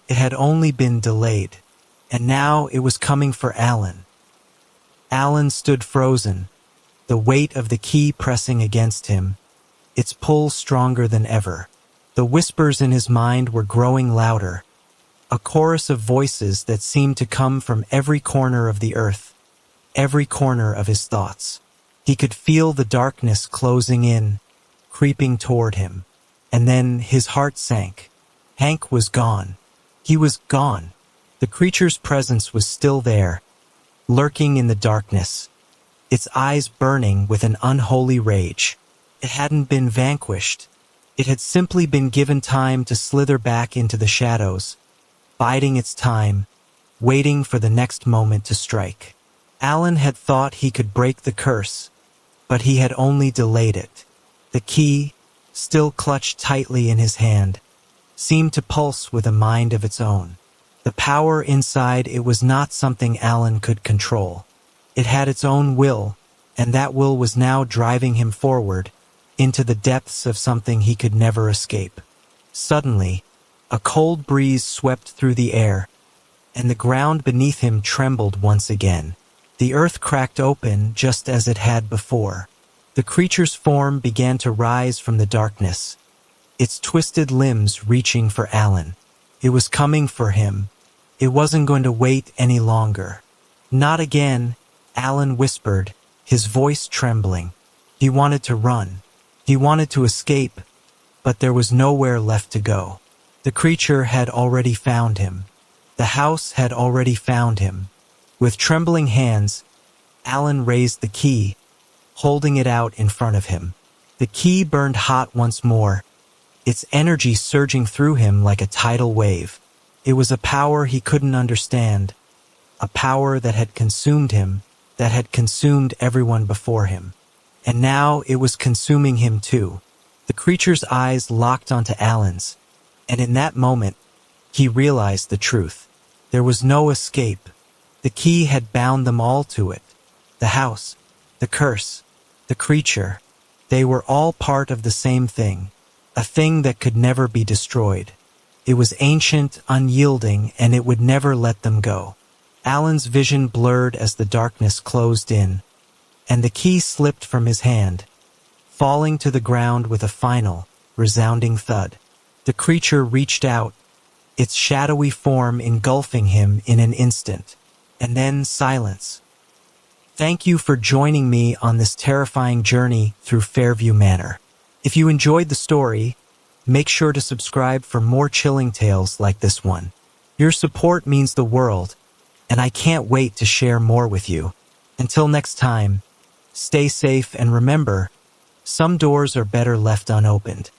It had only been delayed. And now it was coming for Alan. Alan stood frozen, the weight of the key pressing against him, its pull stronger than ever. The whispers in his mind were growing louder, a chorus of voices that seemed to come from every corner of the earth, every corner of his thoughts. He could feel the darkness closing in, creeping toward him. And then his heart sank. Hank was gone. He was gone. The creature's presence was still there, lurking in the darkness, its eyes burning with an unholy rage. It hadn't been vanquished. It had simply been given time to slither back into the shadows, biding its time, waiting for the next moment to strike. Alan had thought he could break the curse, but he had only delayed it. The key, still clutched tightly in his hand, seemed to pulse with a mind of its own. The power inside it was not something Alan could control. It had its own will, and that will was now driving him forward, into the depths of something he could never escape. Suddenly, a cold breeze swept through the air, and the ground beneath him trembled once again. The earth cracked open just as it had before. The creature's form began to rise from the darkness, its twisted limbs reaching for Alan. It was coming for him. It wasn't going to wait any longer. "Not again," Alan whispered, his voice trembling. He wanted to run. He wanted to escape, but there was nowhere left to go. The creature had already found him. The house had already found him. With trembling hands, Alan raised the key, holding it out in front of him. The key burned hot once more, its energy surging through him like a tidal wave. It was a power he couldn't understand, a power that had consumed him, that had consumed everyone before him. And now it was consuming him too. The creature's eyes locked onto Alan's, and in that moment, he realized the truth. There was no escape. The key had bound them all to it. The house, the curse, the creature, they were all part of the same thing, a thing that could never be destroyed. It was ancient, unyielding, and it would never let them go. Alan's vision blurred as the darkness closed in, and the key slipped from his hand, falling to the ground with a final, resounding thud. The creature reached out, its shadowy form engulfing him in an instant, and then silence. Thank you for joining me on this terrifying journey through Fairview Manor. If you enjoyed the story, make sure to subscribe for more chilling tales like this one. Your support means the world, and I can't wait to share more with you. Until next time, stay safe and remember, some doors are better left unopened.